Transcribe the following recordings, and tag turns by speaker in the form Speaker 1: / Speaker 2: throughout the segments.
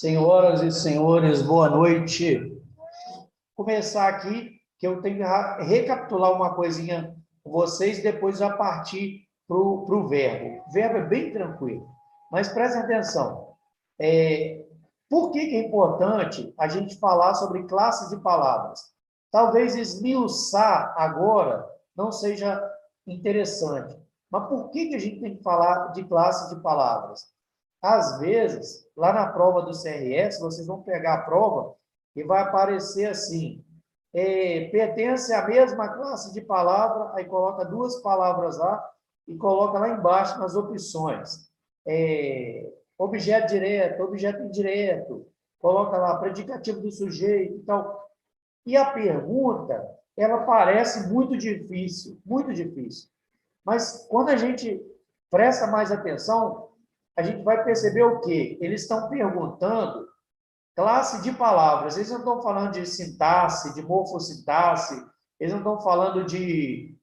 Speaker 1: Senhoras e senhores, boa noite. Vou começar aqui, que eu tenho que recapitular uma coisinha com vocês, depois já partir para o verbo. O verbo é bem tranquilo, mas prestem atenção. Por que é importante a gente falar sobre classes de palavras? Talvez esmiuçar agora não seja interessante, mas por que a gente tem que falar de classes de palavras? Às vezes, lá na prova do CRS, vocês vão pegar a prova e vai aparecer assim, pertence à mesma classe de palavra, aí coloca duas palavras lá e coloca lá embaixo nas opções. Objeto direto, objeto indireto, coloca lá predicativo do sujeito e tal. E a pergunta, ela parece muito difícil, muito difícil. Mas quando a gente presta mais atenção, a gente vai perceber o quê? Eles estão perguntando classe de palavras. Eles não estão falando de sintaxe, de morfossintaxe, eles não estão falando de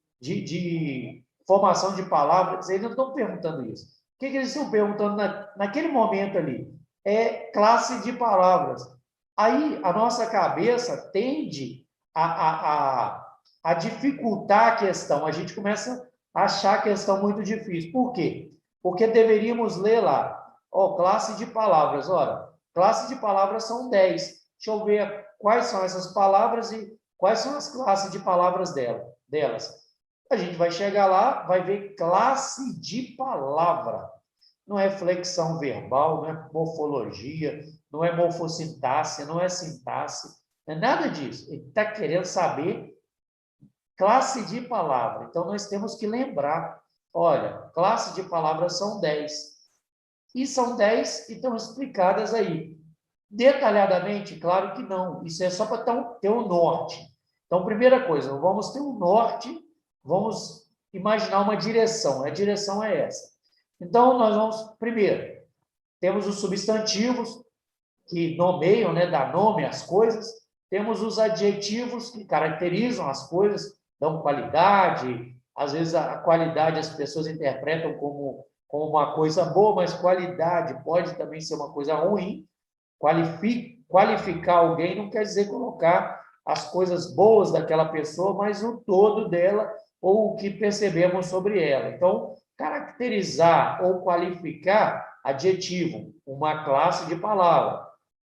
Speaker 1: formação de palavras, eles não estão perguntando isso. O que eles estão perguntando naquele momento ali? É classe de palavras. Aí a nossa cabeça tende a dificultar a questão. A gente começa a achar a questão muito difícil. Por quê? Porque deveríamos ler lá, classe de palavras. Ora, classe de palavras são 10. Deixa eu ver quais são essas palavras e quais são as classes de palavras delas. A gente vai chegar lá, vai ver classe de palavra. Não é flexão verbal, não é morfologia, não é morfossintaxe, não é sintaxe, não é nada disso. Ele está querendo saber classe de palavra. Então, nós temos que lembrar, olha, classe de palavras são 10. E são 10 e estão explicadas aí. Detalhadamente, claro que não. Isso é só para ter um norte. Então, primeira coisa, vamos ter um norte, vamos imaginar uma direção. A direção é essa. Então, nós vamos, primeiro, temos os substantivos, que nomeiam, né, dá nome às coisas. Temos os adjetivos, que caracterizam as coisas, dão qualidade. Às vezes, a qualidade as pessoas interpretam como uma coisa boa, mas qualidade pode também ser uma coisa ruim. Qualificar alguém não quer dizer colocar as coisas boas daquela pessoa, mas o todo dela ou o que percebemos sobre ela. Então, caracterizar ou qualificar, adjetivo, uma classe de palavra.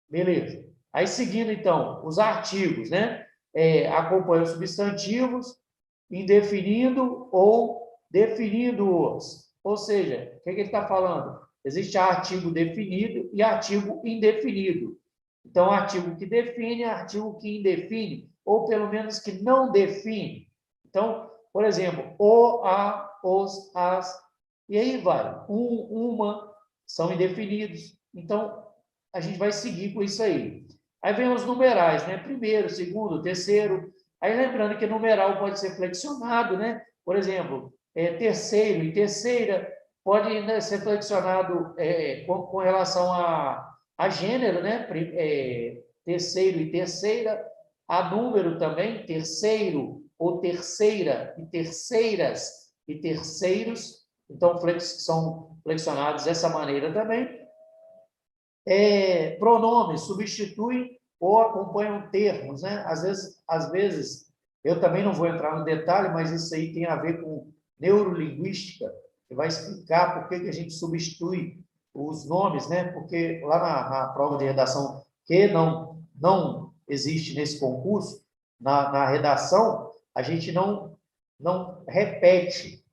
Speaker 1: Beleza. Aí, seguindo, então, os artigos, né? Acompanham os substantivos, indefinindo ou definindo-os. Ou seja, o que ele está falando? Existe artigo definido e artigo indefinido. Então, artigo que define, artigo que indefine, ou pelo menos que não define. Então, por exemplo, o, a, os, as, e aí vai. Uma, são indefinidos. Então, a gente vai seguir com isso aí. Aí vem os numerais, né? Primeiro, segundo, terceiro. Aí lembrando que numeral pode ser flexionado, né? Por exemplo, terceiro e terceira pode, né, ser flexionado com relação a gênero, né? Terceiro e terceira, a número também, terceiro ou terceira e terceiras e terceiros. Então, são flexionados dessa maneira também. Pronomes substituem ou acompanham termos, né? Às vezes, eu também não vou entrar no detalhe, mas isso aí tem a ver com neurolinguística, que vai explicar por que a gente substitui os nomes, né? Porque lá na prova de redação, que não existe nesse concurso, na redação, a gente não repete,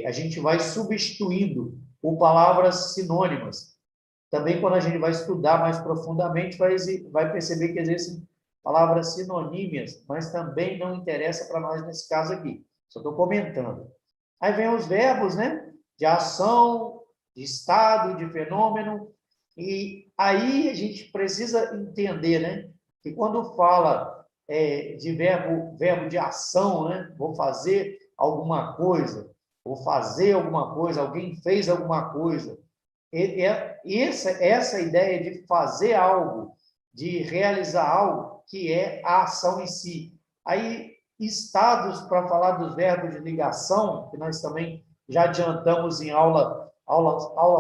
Speaker 1: a gente vai substituindo por palavras sinônimas. Também, quando a gente vai estudar mais profundamente, vai perceber que existem palavras sinonímias, mas também não interessa para nós nesse caso aqui. Só estou comentando. Aí vem os verbos, né? De ação, de estado, de fenômeno. E aí a gente precisa entender, né? Que quando fala de verbo de ação, né? Vou fazer alguma coisa, alguém fez alguma coisa. Essa ideia de fazer algo, de realizar algo, que é a ação em si. Aí, estados, para falar dos verbos de ligação, que nós também já adiantamos em aula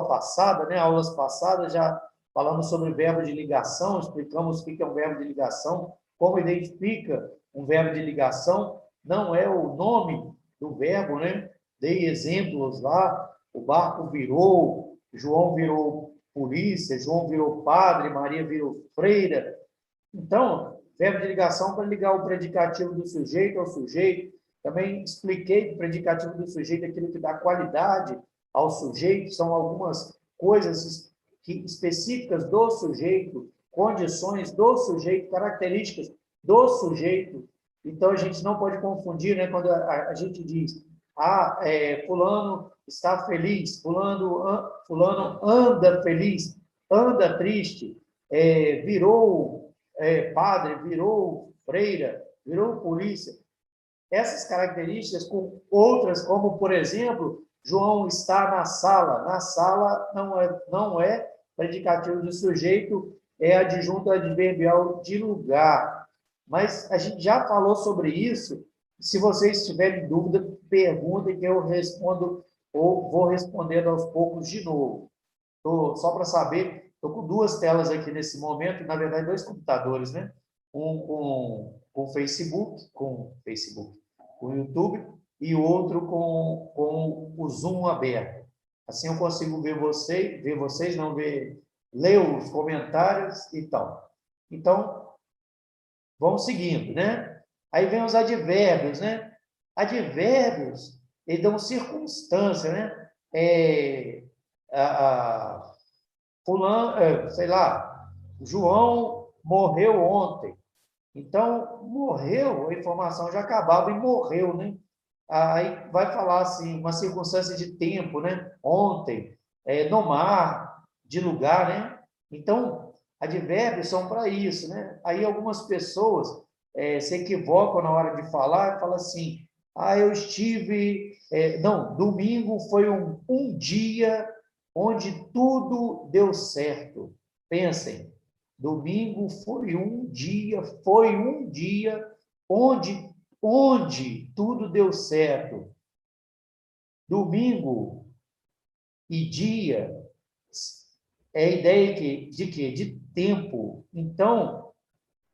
Speaker 1: passada, né? Aulas passadas, falamos sobre verbo de ligação, explicamos o que é um verbo de ligação, como identifica um verbo de ligação, não é o nome do verbo, né? Dei exemplos lá, o barco virou, João virou polícia, João virou padre, Maria virou freira. Então, verbo de ligação para ligar o predicativo do sujeito ao sujeito. Também expliquei que o predicativo do sujeito é aquilo que dá qualidade ao sujeito, são algumas coisas específicas do sujeito, condições do sujeito, características do sujeito. Então, a gente não pode confundir, né, quando a gente diz, fulano está feliz, fulano anda feliz, anda triste, virou padre, virou freira, virou polícia. Essas características com outras, como, por exemplo, João está na sala. Na sala não é predicativo de sujeito, é adjunto adverbial de lugar. Mas a gente já falou sobre isso. Se vocês tiverem dúvida, perguntem que eu respondo ou vou respondendo aos poucos de novo. Só para saber, estou com duas telas aqui nesse momento, na verdade, dois computadores, né? Um com Facebook, com o YouTube, e outro com o Zoom aberto. Assim eu consigo ver vocês, não ler os comentários e tal. Então, vamos seguindo, né? Aí vem os advérbios, né? Advérbios, eles dão circunstância, né? Fulano, sei lá, João morreu ontem. Então, morreu, a informação já acabava e morreu, né? Aí vai falar assim, uma circunstância de tempo, né? Ontem, no mar, de lugar, né? Então, advérbios são para isso, né? Aí algumas pessoas se equivocam na hora de falar e falam assim, eu estive... não, domingo foi um dia onde tudo deu certo. Pensem, domingo foi um dia onde tudo deu certo. Domingo e dia é a ideia de quê? De tempo. Então,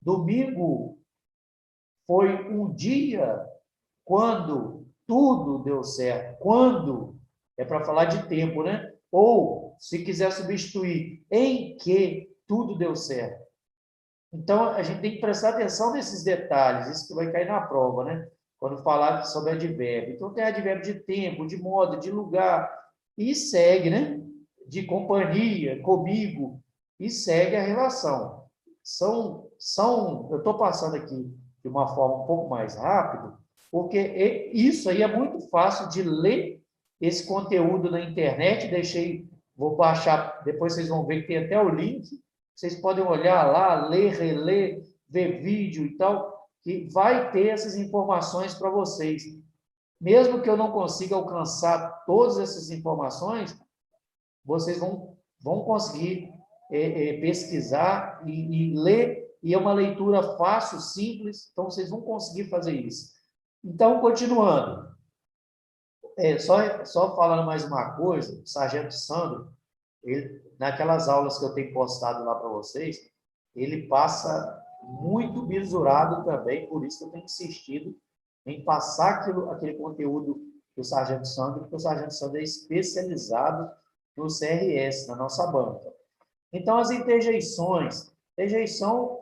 Speaker 1: domingo foi um dia quando tudo deu certo. Quando é para falar de tempo, né? Ou, se quiser substituir, em que tudo deu certo. Então, a gente tem que prestar atenção nesses detalhes, isso que vai cair na prova, né? Quando falar sobre advérbio. Então, tem advérbio de tempo, de modo, de lugar, e segue, né? De companhia, comigo, e segue a relação. Eu estou passando aqui de uma forma um pouco mais rápido, porque isso aí é muito fácil de ler esse conteúdo na internet. Vou baixar, depois vocês vão ver que tem até o link. Vocês podem olhar lá, ler, reler, ver vídeo e tal, que vai ter essas informações para vocês. Mesmo que eu não consiga alcançar todas essas informações, vocês vão conseguir pesquisar e ler, e é uma leitura fácil, simples, então vocês vão conseguir fazer isso. Então, continuando, só falando mais uma coisa, o Sargento Sandro, naquelas aulas que eu tenho postado lá para vocês, ele passa muito bisurado também, por isso que eu tenho insistido em passar aquele conteúdo do Sargento Sandro, porque o Sargento Sandro é especializado no CRS, na nossa banca. Então, as interjeições. Interjeição,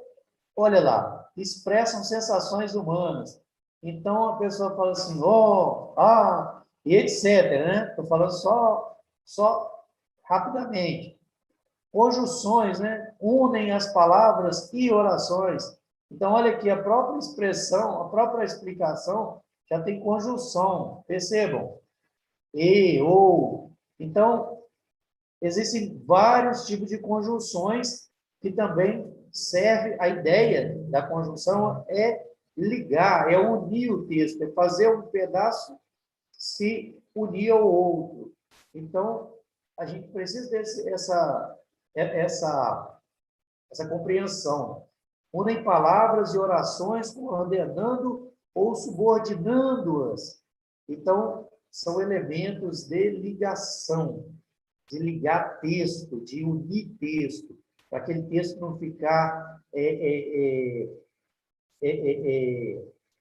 Speaker 1: olha lá, expressam sensações humanas. Então, a pessoa fala assim, e etc, né? Estou falando só rapidamente. Conjunções, né? Unem as palavras e orações. Então, olha aqui, a própria expressão, a própria explicação já tem conjunção, percebam? E, ou. Então, existem vários tipos de conjunções que também serve, a ideia da conjunção é ligar, é unir o texto, é fazer um pedaço se unir ao outro. Então, a gente precisa essa compreensão. Unem palavras e orações ordenando ou subordinando-as. Então, são elementos de ligação, de ligar texto, de unir texto. para aquele texto não ficar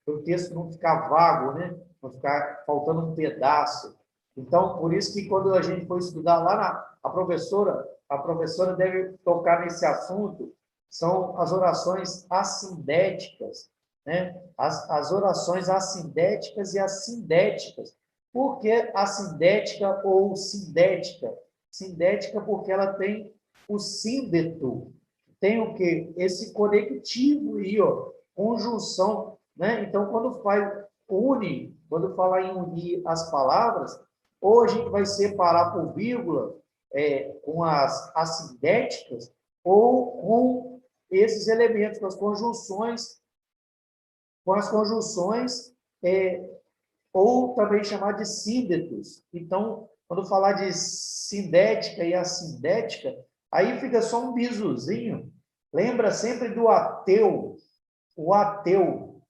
Speaker 1: o texto não ficar vago, né? Não ficar faltando um pedaço. Então, por isso que quando a gente for estudar lá a professora deve tocar nesse assunto, são as orações assindéticas, né? As orações assindéticas e as sindéticas. Por que assindética ou sindética? Sindética porque ela tem o síndeto, tem o quê? Esse conectivo aí, ó, conjunção, né? Então, quando falar em unir as palavras, ou a gente vai separar por vírgula, com as assindéticas, ou com esses elementos, com as conjunções, ou também chamar de síndetos. Então, quando falar de sindética e assindética, aí fica só um bizuzinho. Lembra sempre do ateu, o ateu.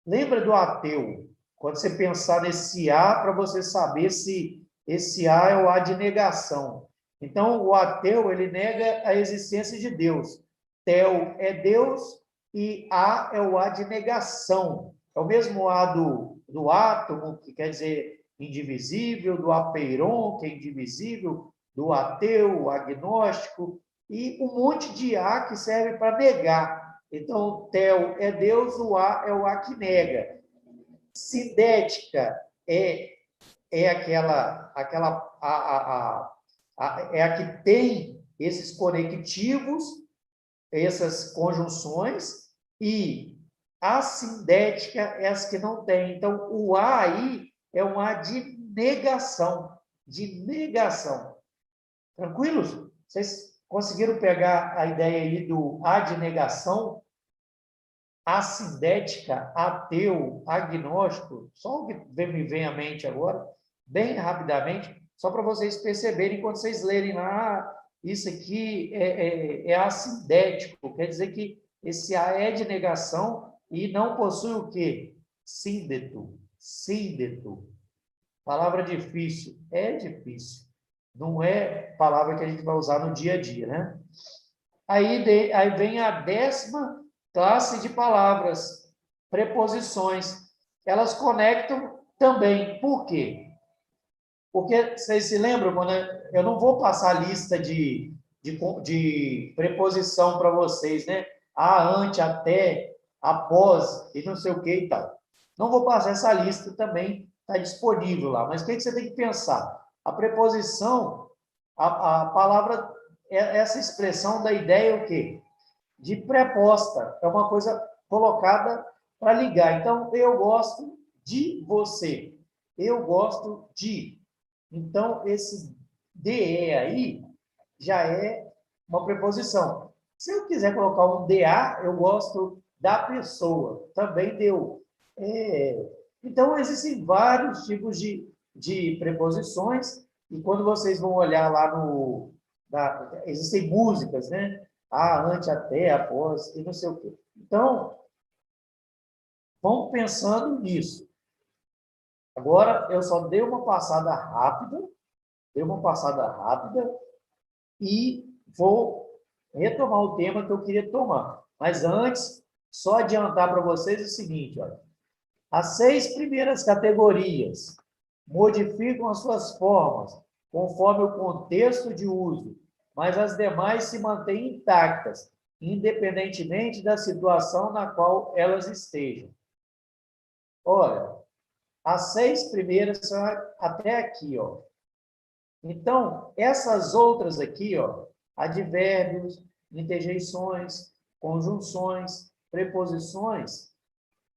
Speaker 1: Lembra do ateu? Quando você pensar nesse A, para você saber se esse A é o A de negação. Então, o ateu, ele nega a existência de Deus. Tel é Deus e A é o A de negação. É o mesmo A do átomo, que quer dizer indivisível, do apeiron, que é indivisível, do ateu, agnóstico, e um monte de A que serve para negar. Então, tel é Deus, o A é o A que nega. Sindética é a que tem esses conectivos, essas conjunções, e a sindética é as que não tem. Então, o A aí é um A de negação, de negação. Tranquilos? Vocês conseguiram pegar a ideia aí do A de negação? Assindética, ateu, agnóstico, só o que me vem à mente agora, bem rapidamente, só para vocês perceberem quando vocês lerem lá, isso aqui é assindético, quer dizer que esse A é de negação e não possui o quê? Síndeto, síndeto. Palavra difícil, é difícil. Não é palavra que a gente vai usar no dia a dia, né? Aí vem a 10ª classe de palavras, preposições. Elas conectam também. Por quê? Porque vocês se lembram, quando eu não vou passar a lista de preposição para vocês, né? A, ante, até, após, e não sei o que e tal. Não vou passar essa lista também, está disponível lá. Mas o que você tem que pensar? A preposição, a palavra, essa expressão da ideia é o quê? De preposta, é uma coisa colocada para ligar. Então, eu gosto de você. Eu gosto de. Então, esse DE aí já é uma preposição. Se eu quiser colocar um DA, eu gosto da pessoa. Também deu. Então, existem vários tipos de preposições, e quando vocês vão olhar lá existem músicas, né? A, ante, até, após, e não sei o quê. Então, vamos pensando nisso. Agora, eu só dei uma passada rápida, e vou retomar o tema que eu queria tomar. Mas antes, só adiantar para vocês o seguinte, olha. As 6 primeiras categorias modificam as suas formas, conforme o contexto de uso, mas as demais se mantêm intactas, independentemente da situação na qual elas estejam. Olha, as 6 primeiras são até aqui, ó. Então, essas outras aqui, ó, advérbios, interjeições, conjunções, preposições,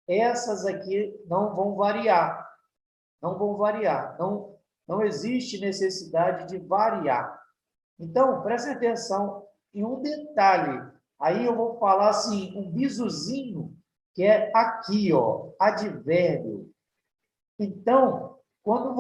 Speaker 1: essas aqui não vão variar. Não vão variar. Não existe necessidade de variar. Então, preste atenção em um detalhe. Aí eu vou falar assim, um bizuzinho, que é aqui, ó, advérbio. Então, quando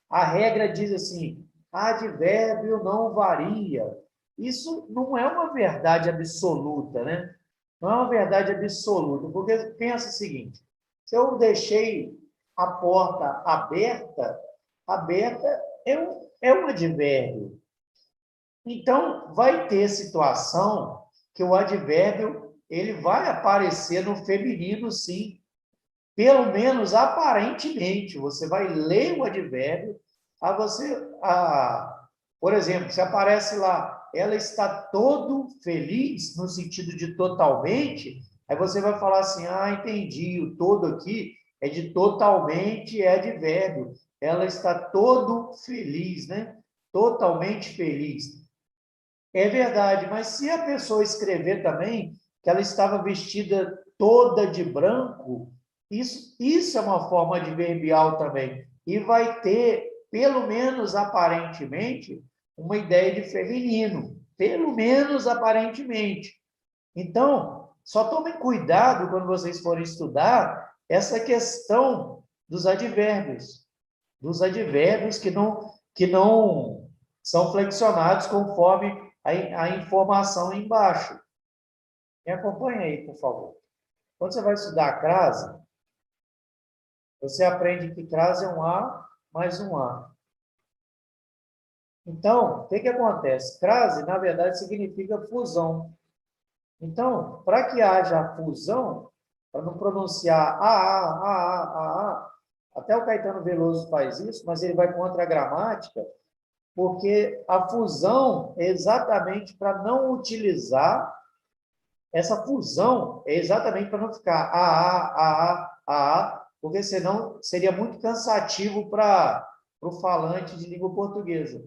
Speaker 1: a regra diz assim, advérbio não varia, isso não é uma verdade absoluta, né? Não é uma verdade absoluta, porque pensa o seguinte, se eu deixei a porta aberta, aberta é um advérbio. Então, vai ter situação que o advérbio ele vai aparecer no feminino, sim. Pelo menos aparentemente, você vai ler o advérbio, por exemplo, se aparece lá, ela está todo feliz, no sentido de totalmente, aí você vai falar assim, entendi, o todo aqui é de totalmente, é advérbio. Ela está todo feliz, né? Totalmente feliz. É verdade, mas se a pessoa escrever também que ela estava vestida toda de branco, isso é uma forma adverbial também. E vai ter, pelo menos aparentemente, uma ideia de feminino. Pelo menos aparentemente. Então, só tomem cuidado quando vocês forem estudar essa questão dos advérbios que não são flexionados conforme a informação embaixo. Me acompanha aí, por favor. Quando você vai estudar a crase, você aprende que crase é um A mais um A. Então, o que acontece? Crase, na verdade, significa fusão. Então, para que haja fusão, para não pronunciar a, até o Caetano Veloso faz isso, mas ele vai contra a gramática, porque a fusão é exatamente para não utilizar, essa fusão é exatamente para não ficar porque senão seria muito cansativo para o falante de língua portuguesa.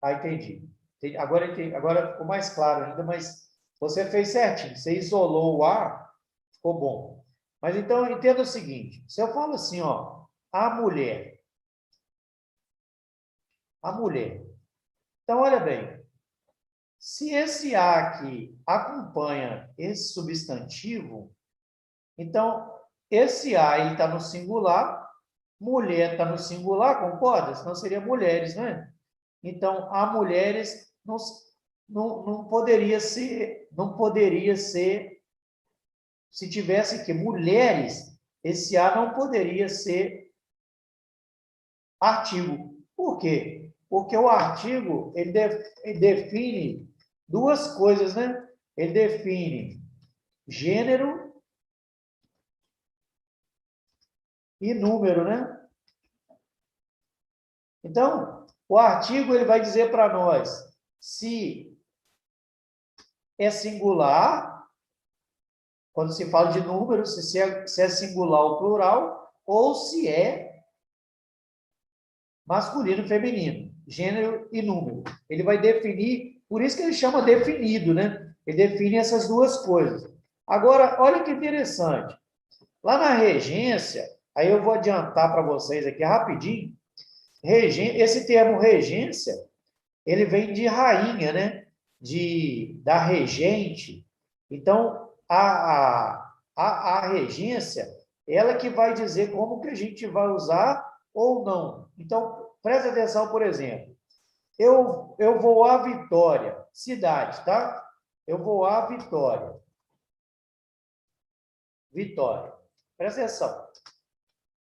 Speaker 1: Entendi. Agora ficou mais claro ainda, mas você fez certinho, você isolou o A, ficou bom. Mas então, entenda o seguinte, se eu falo assim, ó, a mulher. Então, olha bem, se esse A aqui acompanha esse substantivo, então, esse A está no singular, mulher está no singular, concorda? Senão seria mulheres, não é? Então, a mulheres não poderia ser, se tivesse que mulheres, esse A não poderia ser artigo. Por quê? Porque o artigo, ele define duas coisas, né? Ele define gênero e número, né? Então, o artigo ele vai dizer para nós se é singular, quando se fala de número, se é singular ou plural, ou se é masculino e feminino, gênero e número. Ele vai definir, por isso que ele chama definido, né? Ele define essas duas coisas. Agora, olha que interessante. Lá na regência, aí eu vou adiantar para vocês aqui rapidinho, esse termo regência, ele vem de rainha, né? Da regente. Então, a regência, ela que vai dizer como que a gente vai usar ou não. Então, presta atenção, por exemplo. Eu vou a Vitória, cidade, tá? Eu vou a Vitória. Vitória. Presta atenção.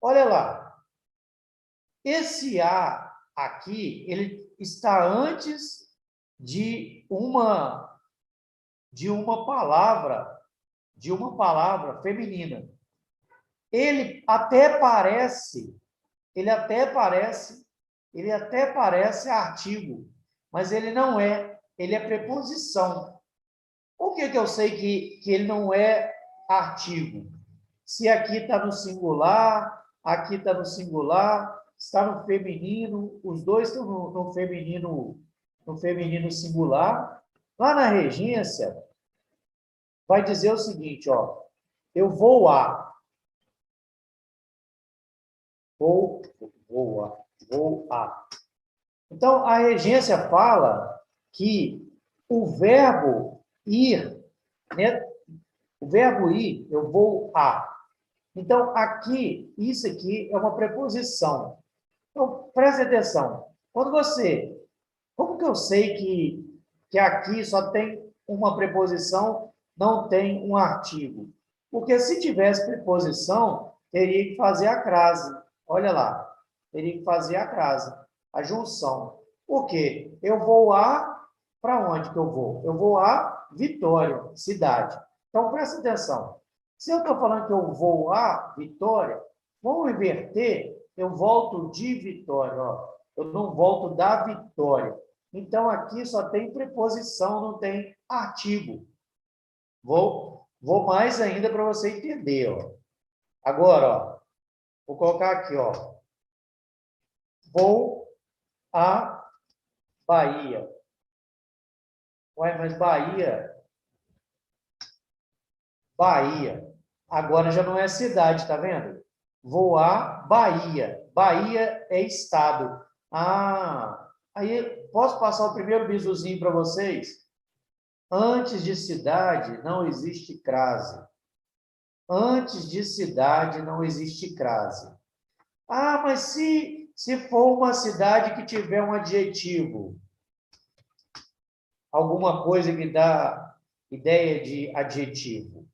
Speaker 1: Olha lá. Esse A aqui, ele está antes de uma de uma palavra feminina. Ele até parece, ele até parece artigo, mas ele não é, ele é preposição. Por que eu sei que ele não é artigo? Se aqui está no singular, aqui está no singular, está no feminino, os dois estão no feminino singular. Lá na regência, vai dizer o seguinte, ó, eu vou a, vou, vou a. Então, a regência fala que o verbo ir, né? O verbo ir, eu vou a. Então, aqui, isso aqui é uma preposição. Então, preste atenção. Como que eu sei que aqui só tem uma preposição, não tem um artigo? Porque se tivesse preposição, teria que fazer a crase. Olha lá, teria que fazer a crase, a junção. O quê? Eu vou para onde que eu vou? Eu vou a Vitória, cidade. Então, presta atenção. Se eu estou falando que eu vou a Vitória, vamos inverter, eu volto de Vitória, ó. Eu não volto da Vitória. Então, aqui só tem preposição, não tem artigo. Vou mais ainda para você entender, ó. Agora, ó, vou colocar aqui, ó. Vou a Bahia. Ué, mas Bahia. Agora já não é cidade, tá vendo? Vou a Bahia. Bahia é estado. Ah, aí posso passar o primeiro bisuzinho para vocês? Antes de cidade não existe crase. Antes de cidade não existe crase. Ah, mas se for uma cidade que tiver um adjetivo, alguma coisa que dá ideia de adjetivo.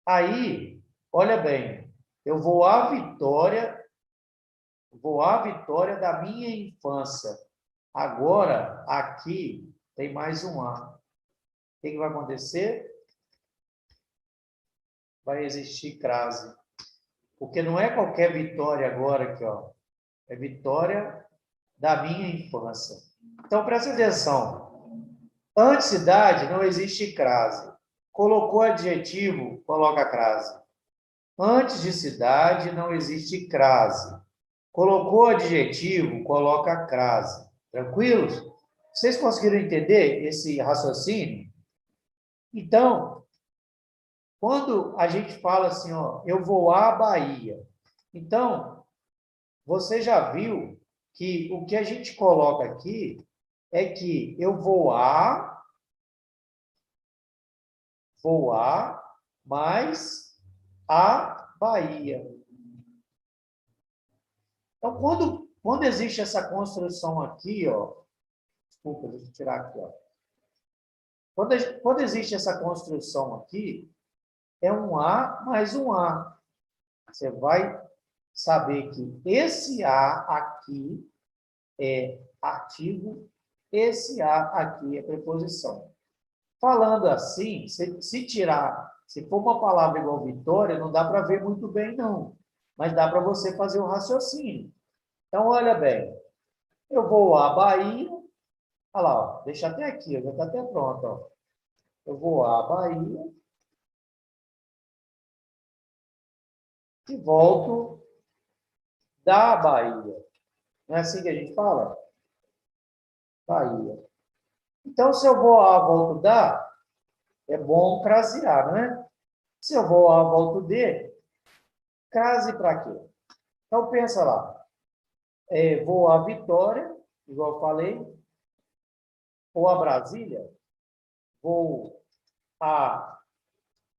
Speaker 1: Aí, olha bem, eu vou à Vitória da minha infância. Agora, aqui tem mais um A. O que vai acontecer? Vai existir crase. Porque não é qualquer vitória agora aqui, ó. É vitória da minha infância. Então, presta atenção. Antes cidade, não existe crase. Colocou adjetivo, coloca crase. Antes de cidade, não existe crase. Colocou adjetivo, coloca crase. Tranquilos? Vocês conseguiram entender esse raciocínio? Então, quando a gente fala assim, ó, eu vou à Bahia. Então, você já viu que o que a gente coloca aqui é que eu vou mais a Bahia. Então, quando existe essa construção aqui, ó, desculpa, deixa eu tirar aqui, ó. Quando existe essa construção aqui, é um A mais um A. Você vai saber que esse A aqui é artigo, esse A aqui é preposição. Falando assim, se for uma palavra igual Vitória, não dá para ver muito bem, não. Mas dá para você fazer o raciocínio. Então, olha bem, eu vou à Bahia, olha lá, ó, deixa até aqui, já está até pronto. Ó. Eu vou à Bahia e volto da Bahia. Não é assim que a gente fala? Bahia. Então, se eu vou à, volto da, é bom crasear, né? Se eu vou à, volto de, crase para quê? Então, pensa lá. Vou a Vitória, igual eu falei, ou a Brasília, vou a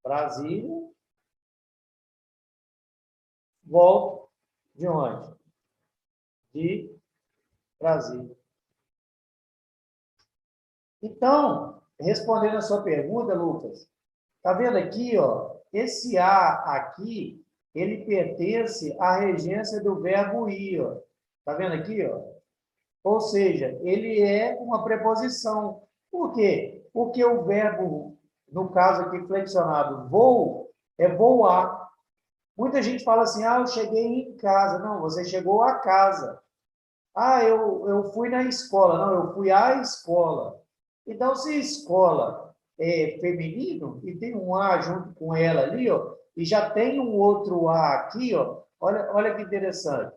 Speaker 1: Brasília, volto de onde? De Brasília. Então, respondendo a sua pergunta, Lucas, tá vendo aqui, ó, esse A aqui, ele pertence à regência do verbo ir, ó. Tá vendo aqui, ó? Ou seja, ele é uma preposição. Por quê? Porque o verbo, no caso aqui flexionado, vou, é voar. Muita gente fala assim, ah, eu cheguei em casa. Não, você chegou a casa. Ah, eu fui na escola. Não, eu fui à escola. Então, se escola é feminino e tem um A junto com ela ali, ó, e já tem um outro A aqui, ó, olha que interessante.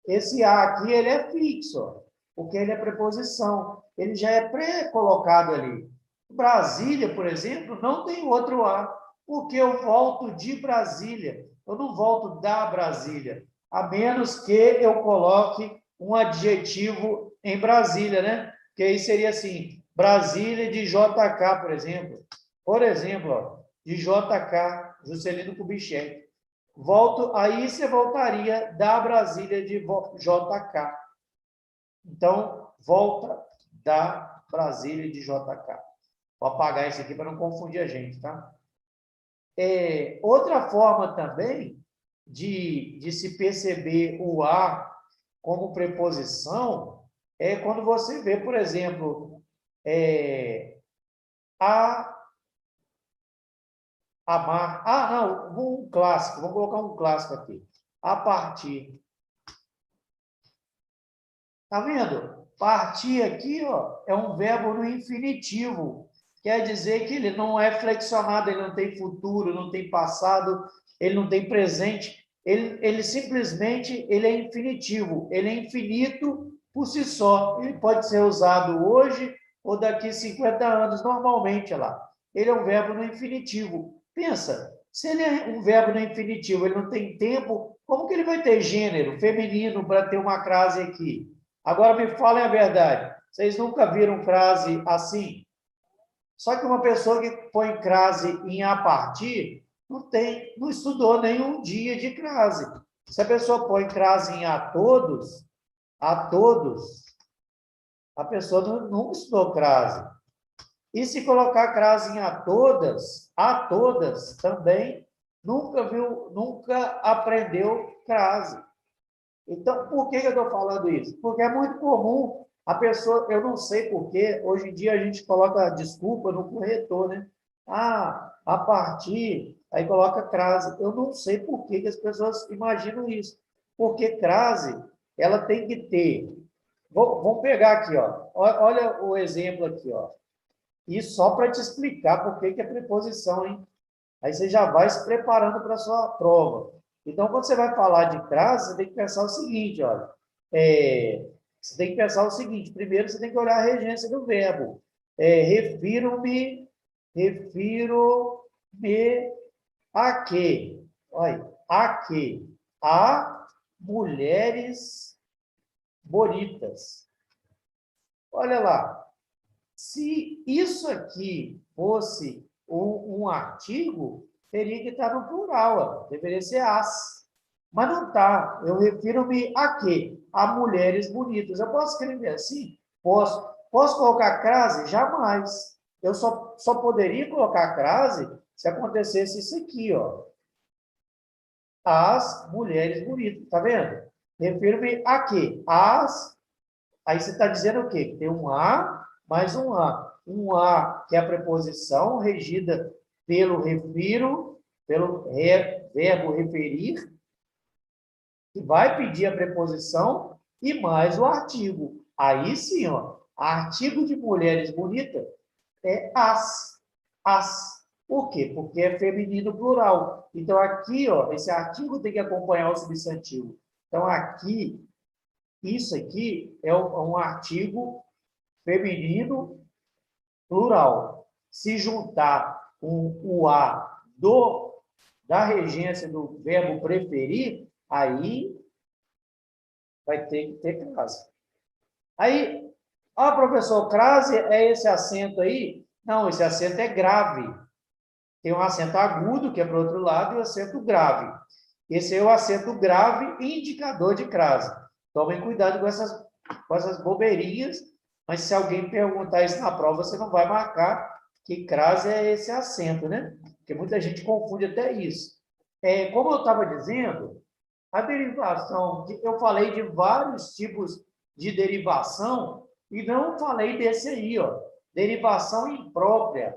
Speaker 1: Esse A aqui, ele é fixo, ó, porque ele é preposição. Ele já é pré-colocado ali. Brasília, por exemplo, não tem outro A, porque eu volto de Brasília. Eu não volto da Brasília, a menos que eu coloque um adjetivo em Brasília, né? Que aí seria assim, Brasília de JK, por exemplo. Por exemplo, ó, de JK, Juscelino Kubitschek. Volto, aí você voltaria da Brasília de JK. Então, volta da Brasília de JK. Vou apagar isso aqui para não confundir a gente, tá? Outra forma também de se perceber o a como preposição é quando você vê, por exemplo, a, amar. Ah, não, um clássico, vamos colocar um clássico aqui. A partir. Tá vendo? Partir aqui, ó, é um verbo no infinitivo. Quer dizer que ele não é flexionado, ele não tem futuro, não tem passado, ele não tem presente. Ele simplesmente ele é infinitivo, ele é infinito por si só. Ele pode ser usado hoje ou daqui 50 anos, normalmente, olha lá. Ele é um verbo no infinitivo. Pensa, se ele é um verbo no infinitivo, ele não tem tempo, como que ele vai ter gênero feminino para ter uma crase aqui? Agora me falem a verdade. Vocês nunca viram crase assim? Só que uma pessoa que põe crase em a partir não estudou nenhum dia de crase. Se a pessoa põe crase em a todos, a pessoa não estudou crase. E se colocar crase em a todas também nunca aprendeu crase. Então, por que eu estou falando isso? Porque é muito comum a pessoa, eu não sei porquê, hoje em dia a gente coloca desculpa no corretor, né? Ah, a partir, aí coloca crase. Eu não sei por que as pessoas imaginam isso. Porque crase, ela tem que ter. Vamos pegar aqui, ó. Olha o exemplo aqui, ó. E só para te explicar por que é preposição, hein? Aí você já vai se preparando para a sua prova. Então, quando você vai falar de crase, você tem que pensar o seguinte, olha. Você tem que pensar o seguinte, primeiro você tem que olhar a regência do verbo. Refiro-me a quê? Olha, a quê? A mulheres bonitas. Olha lá. Se isso aqui fosse um artigo, teria que estar no plural, ó. Deveria ser as. Mas não está. Eu refiro-me a quê? A mulheres bonitas. Eu posso escrever assim? Posso. Posso colocar crase? Jamais. Eu só poderia colocar crase se acontecesse isso aqui, ó. As mulheres bonitas. Está vendo? Refiro-me a quê? As. Aí você está dizendo o quê? Tem um a mais um a. Um a, que é a preposição regida pelo refiro, pelo verbo referir, que vai pedir a preposição, e mais o artigo. Aí sim, ó, artigo de mulheres bonitas é as. As. Por quê? Porque é feminino plural. Então, aqui, ó, esse artigo tem que acompanhar o substantivo. Então, aqui, isso aqui é um artigo feminino plural. Se juntar o a da regência do verbo preferir, aí vai ter que ter crase. Aí, professor, crase é esse acento aí? Não, esse acento é grave. Tem um acento agudo, que é para o outro lado, e o acento grave. Esse é o acento grave indicador de crase. Tomem cuidado com essas bobeirinhas, mas se alguém perguntar isso na prova, você não vai marcar que crase é esse acento, né? Porque muita gente confunde até isso. Como eu estava dizendo, a derivação, eu falei de vários tipos de derivação e não falei desse aí, ó, derivação imprópria.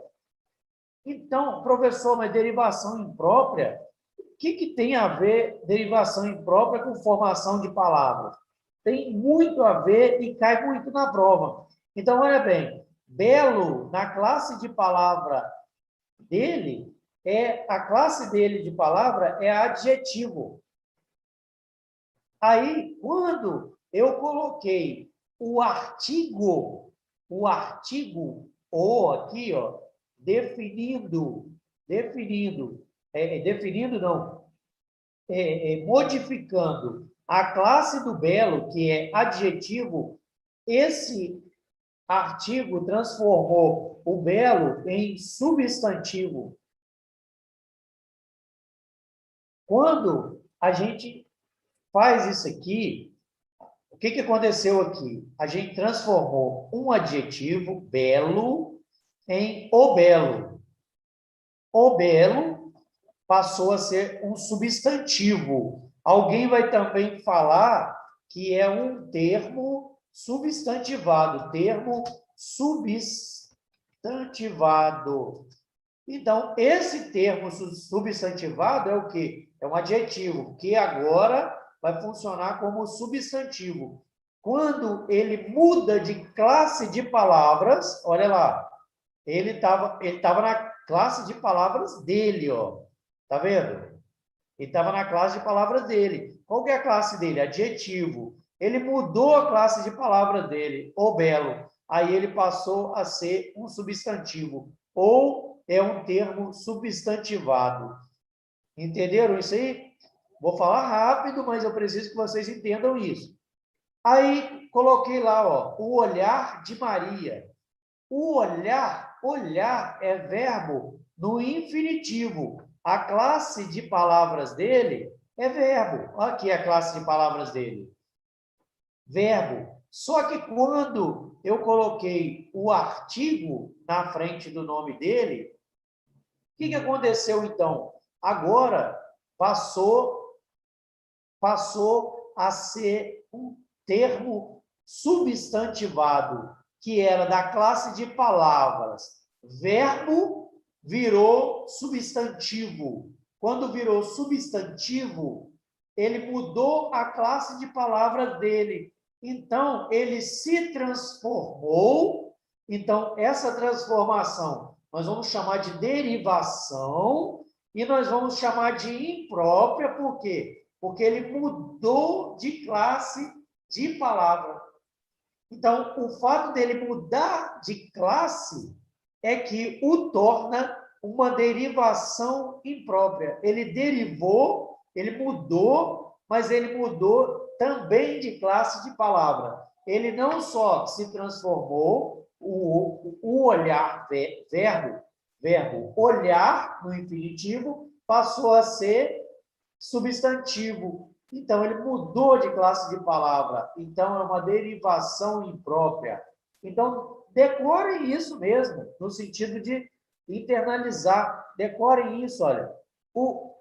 Speaker 1: Então, professor, mas derivação imprópria, o que tem a ver derivação imprópria com formação de palavras? Tem muito a ver e cai muito na prova. Então, olha bem, belo, na classe de palavra dele, a classe dele de palavra é adjetivo. Aí, quando eu coloquei o artigo o aqui, ó, definindo não, modificando a classe do belo, que é adjetivo, esse artigo transformou o belo em substantivo. Quando a gente faz isso aqui, o que aconteceu aqui? A gente transformou um adjetivo, belo, em o belo. O belo, passou a ser um substantivo. Alguém vai também falar que é um termo substantivado, termo substantivado. Então, esse termo substantivado é o quê? É um adjetivo, que agora vai funcionar como substantivo. Quando ele muda de classe de palavras, olha lá, ele tava na classe de palavras dele, ó. Tá vendo? Ele estava na classe de palavras dele. Qual que é a classe dele? Adjetivo. Ele mudou a classe de palavras dele, o belo. Aí ele passou a ser um substantivo. Ou é um termo substantivado. Entenderam isso aí? Vou falar rápido, mas eu preciso que vocês entendam isso. Aí coloquei lá, ó, o olhar de Maria. O olhar é verbo no infinitivo. A classe de palavras dele é verbo. Aqui é a classe de palavras dele. Verbo. Só que quando eu coloquei o artigo na frente do nome dele, o que aconteceu então? Agora passou a ser um termo substantivado, que era da classe de palavras. Verbo virou substantivo. Quando virou substantivo, ele mudou a classe de palavras dele. Então, ele se transformou. Então, essa transformação nós vamos chamar de derivação e nós vamos chamar de imprópria, por quê? Porque ele mudou de classe de palavra. Então, o fato dele mudar de classe é que o torna uma derivação imprópria. Ele derivou, ele mudou, mas ele mudou também de classe de palavra. Ele não só se transformou, o olhar, verbo olhar, no infinitivo, passou a ser substantivo. Então, ele mudou de classe de palavra. Então, é uma derivação imprópria. Então, decorem isso mesmo, no sentido de internalizar. Decorem isso, olha.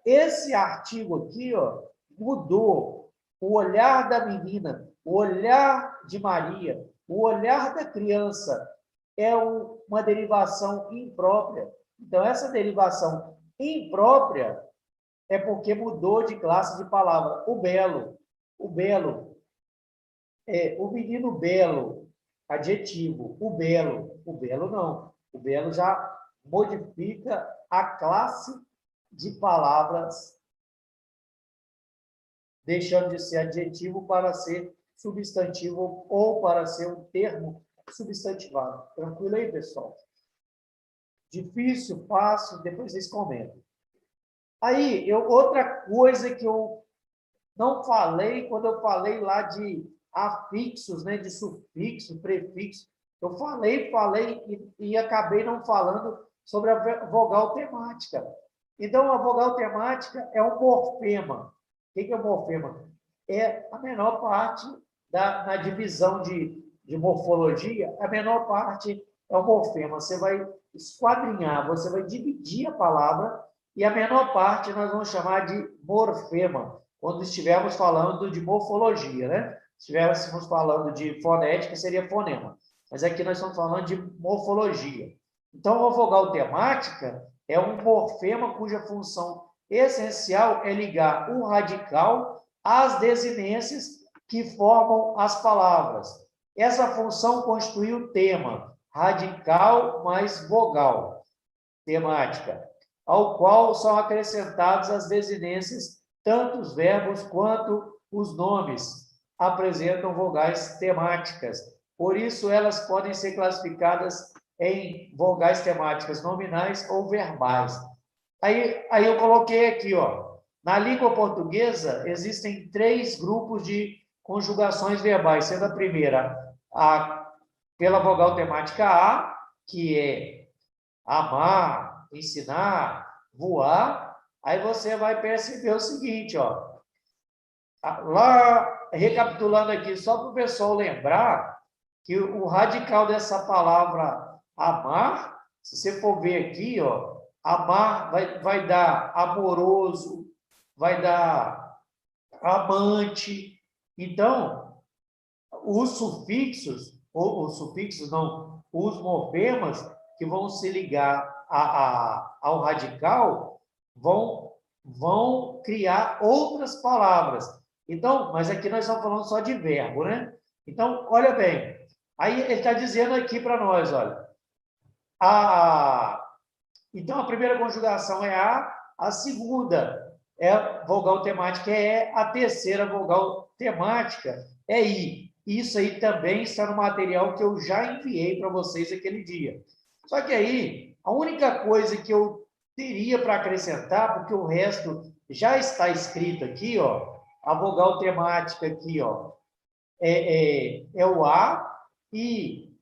Speaker 1: Esse artigo aqui, ó, mudou. O olhar da menina, o olhar de Maria, o olhar da criança é uma derivação imprópria. Então, essa derivação imprópria é porque mudou de classe de palavra. O belo, o menino belo, adjetivo. O belo não. O belo já modifica a classe de palavras, deixando de ser adjetivo para ser substantivo ou para ser um termo substantivado. Tranquilo aí, pessoal? Difícil, fácil, depois vocês comentam. Aí, outra coisa que eu não falei, quando eu falei lá de afixos, né, de sufixo, prefixo, eu falei e acabei não falando sobre a vogal temática. Então, a vogal temática é um morfema. O que é um morfema? É a menor parte na divisão de morfologia, a menor parte é o morfema. Você vai esquadrinhar, você vai dividir a palavra e a menor parte nós vamos chamar de morfema, quando estivermos falando de morfologia, né? Se estivéssemos falando de fonética, seria fonema. Mas aqui nós estamos falando de morfologia. Então, a vogal temática é um morfema cuja função essencial é ligar o radical às desinências que formam as palavras. Essa função constitui o tema, radical mais vogal, temática, ao qual são acrescentadas as desinências, tanto os verbos quanto os nomes apresentam vogais temáticas. Por isso, elas podem ser classificadas em vogais temáticas nominais ou verbais. Aí eu coloquei aqui, ó, na língua portuguesa, existem 3 grupos de conjugações verbais, sendo a primeira pela vogal temática A, que é amar, ensinar, voar. Aí você vai perceber o seguinte, ó, lá, recapitulando aqui, só para o pessoal lembrar que o radical dessa palavra amar, se você for ver aqui, ó, Amar vai dar amoroso, vai dar amante. Então, os sufixos não, os morfemas que vão se ligar ao radical vão criar outras palavras. Então, mas aqui nós estamos falando só de verbo, né? Então, olha bem, aí ele está dizendo aqui para nós, olha, então a primeira conjugação é a segunda é vogal temática é a terceira vogal temática é I. Isso aí também está no material que eu já enviei para vocês aquele dia. Só que aí, a única coisa que eu teria para acrescentar, porque o resto já está escrito aqui, ó, a vogal temática aqui, ó, é o A, e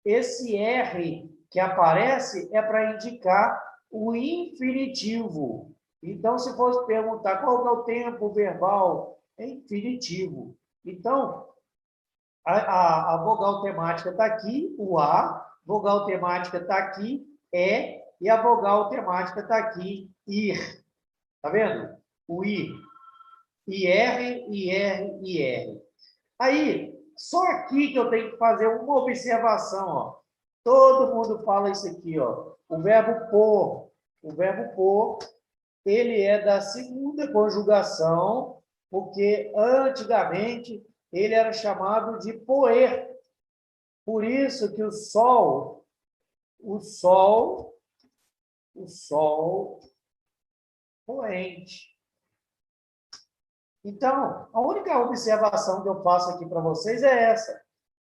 Speaker 1: esse R que aparece é para indicar o infinitivo. Então, se fosse perguntar qual é o tempo verbal, é infinitivo. Então, a vogal temática está aqui, o A, vogal temática está aqui, e a vogal temática está aqui, IR. Está vendo? O I. IR, IR, IR. Aí, só aqui que eu tenho que fazer uma observação, ó. Todo mundo fala isso aqui, ó. O verbo pôr. O verbo pôr, ele é da segunda conjugação, porque antigamente ele era chamado de poer. Por isso que o sol poente. Então, a única observação que eu faço aqui para vocês é essa.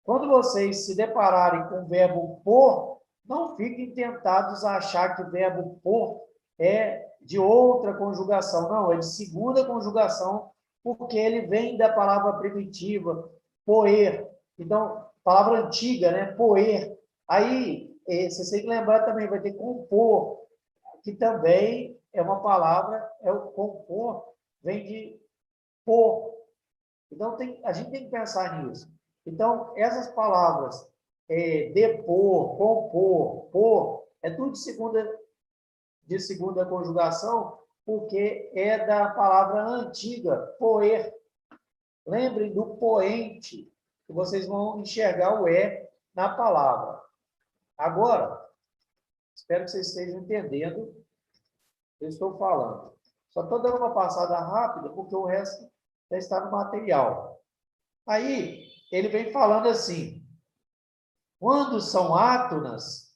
Speaker 1: Quando vocês se depararem com o verbo por, não fiquem tentados a achar que o verbo por é de outra conjugação. Não, é de segunda conjugação, porque ele vem da palavra primitiva, poer. Então, palavra antiga, né? Poer. Aí, vocês têm que lembrar também, vai ter compor, que também é uma palavra, o compor, vem de por. Então, a gente tem que pensar nisso. Então, essas palavras, depor, compor, por, é tudo de segunda conjugação, porque é da palavra antiga, poer. Lembrem do poente, que vocês vão enxergar o na palavra. Agora, espero que vocês estejam entendendo o que eu estou falando. Só estou dando uma passada rápida, porque o resto já está no material. Aí, ele vem falando assim, quando são átonas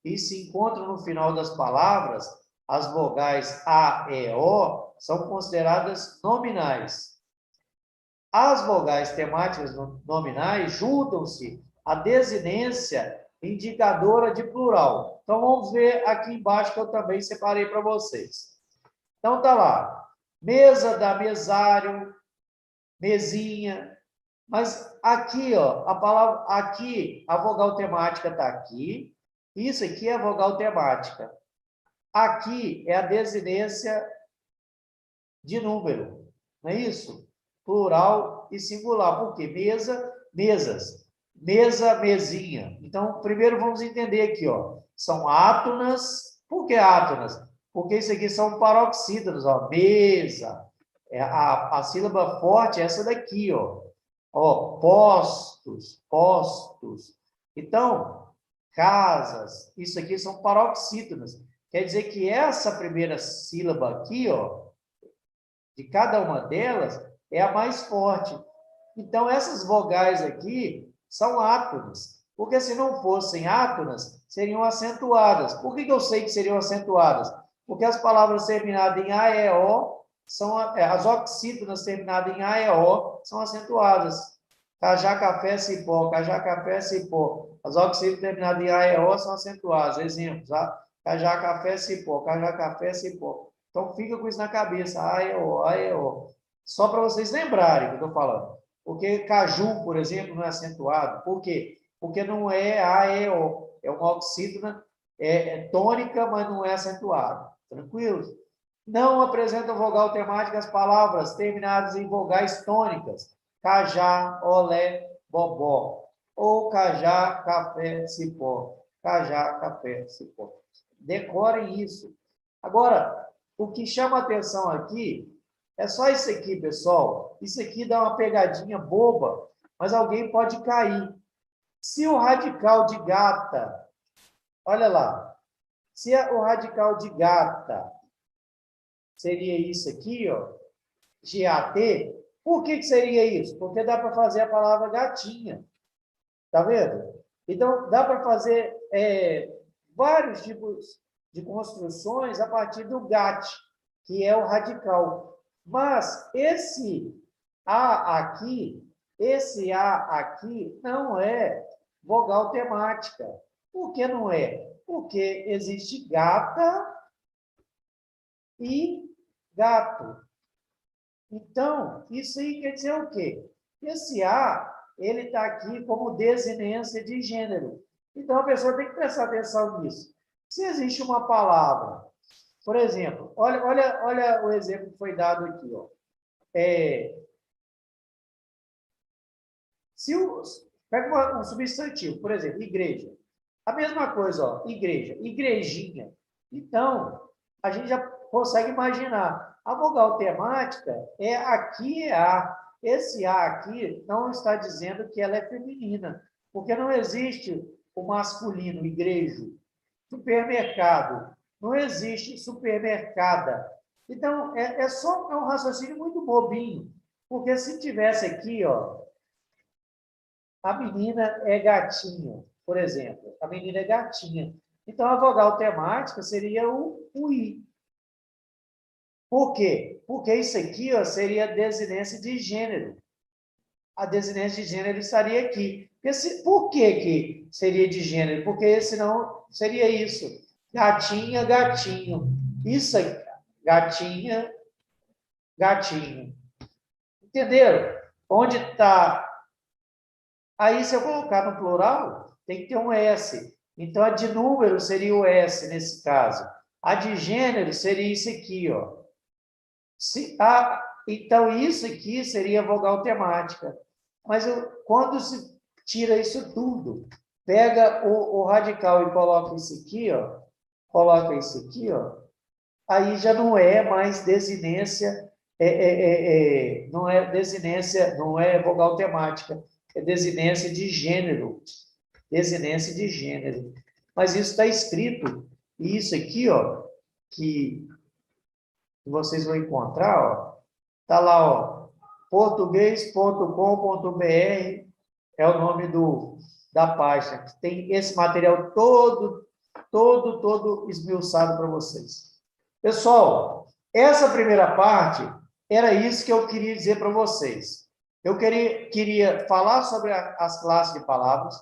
Speaker 1: e se encontram no final das palavras, as vogais A, E, O são consideradas nominais. As vogais temáticas nominais juntam-se à desinência indicadora de plural. Então, vamos ver aqui embaixo que eu também separei para vocês. Então, tá lá. Mesa dá mesário, mesinha. Mas aqui, ó, a palavra aqui, a vogal temática está aqui. Isso aqui é a vogal temática. Aqui é a desinência de número, não é isso? Plural e singular. Por quê? Mesa, mesas. Mesa, mesinha. Então, primeiro vamos entender aqui, ó. São átonas. Por que átonas? Porque isso aqui são paroxítonos, ó. Mesa. A sílaba forte é essa daqui, ó. Ó, postos, postos. Então, casas, isso aqui são paroxítonos. Quer dizer que essa primeira sílaba aqui, ó, de cada uma delas, é a mais forte. Então, essas vogais aqui são átonas. Porque se não fossem átonas, seriam acentuadas. Por que eu sei que seriam acentuadas? Porque as palavras terminadas em A, E, O, as oxítonas terminadas em A, E, O, são acentuadas. Cajá, café, cipó, cajá, café, cipó. As oxítonas terminadas em A, E, O são acentuadas. Exemplos, tá? Cajá, café, cipó, cajá, café, cipó. Então, fica com isso na cabeça. A, E, O, A, E, O. Só para vocês lembrarem o que eu estou falando. Porque caju, por exemplo, não é acentuado. Por quê? Porque não é A, E, O. É uma oxítona, tônica, mas não é acentuado. Tranquilo? Não apresentam vogal temática as palavras terminadas em vogais tônicas. Cajá, olé, bobó. Ou cajá, café, cipó. cajá, café, cipó. Decorem isso. Agora, o que chama atenção aqui é só isso aqui, pessoal. Isso aqui dá uma pegadinha boba, mas alguém pode cair. Se o radical de gata, olha lá, se o radical de gata seria isso aqui, ó, GAT, por que seria isso? Porque dá para fazer a palavra gatinha. Tá vendo? Então, dá para fazer vários tipos de construções a partir do GAT, que é o radical. Mas esse A aqui não é vogal temática. Por que não é? Porque existe gata e gato. Então, isso aí quer dizer o quê? Esse A, ele está aqui como desinência de gênero. Então, a pessoa tem que prestar atenção nisso. Se existe uma palavra, por exemplo, olha o exemplo que foi dado aqui. Ó. Pega um substantivo, por exemplo, igreja. A mesma coisa, ó, igreja, igrejinha. Então, a gente já consegue imaginar. A vogal temática aqui é A. Esse A aqui não está dizendo que ela é feminina, porque não existe o masculino, igreja, supermercado. Não existe supermercada. Então, é um raciocínio muito bobinho, porque se tivesse aqui, ó, a menina é gatinha, por exemplo. A menina é gatinha. Então, a vogal temática seria o I. Por quê? Porque isso aqui, ó, seria a desinência de gênero. A desinência de gênero estaria aqui. Por que seria de gênero? Porque senão seria isso. Gatinha, gatinho. Isso aqui. Gatinha, gatinho. Entenderam? Onde está... Aí, se eu colocar no plural, tem que ter um S. Então, a de número seria o S, nesse caso. A de gênero seria isso aqui, ó. Então, isso aqui seria vogal temática. Mas quando se tira isso tudo, pega o radical e coloca isso aqui, ó, aí já não é mais desinência, não é desinência, não é vogal temática, é desinência de gênero. Desinência de gênero. Mas isso está escrito, e isso aqui, ó, que vocês vão encontrar, ó, tá lá, ó, português.com.br é o nome da página, que tem esse material todo esmiuçado para vocês. Pessoal, essa primeira parte era isso que eu queria dizer para vocês. Eu queria falar sobre as classes de palavras,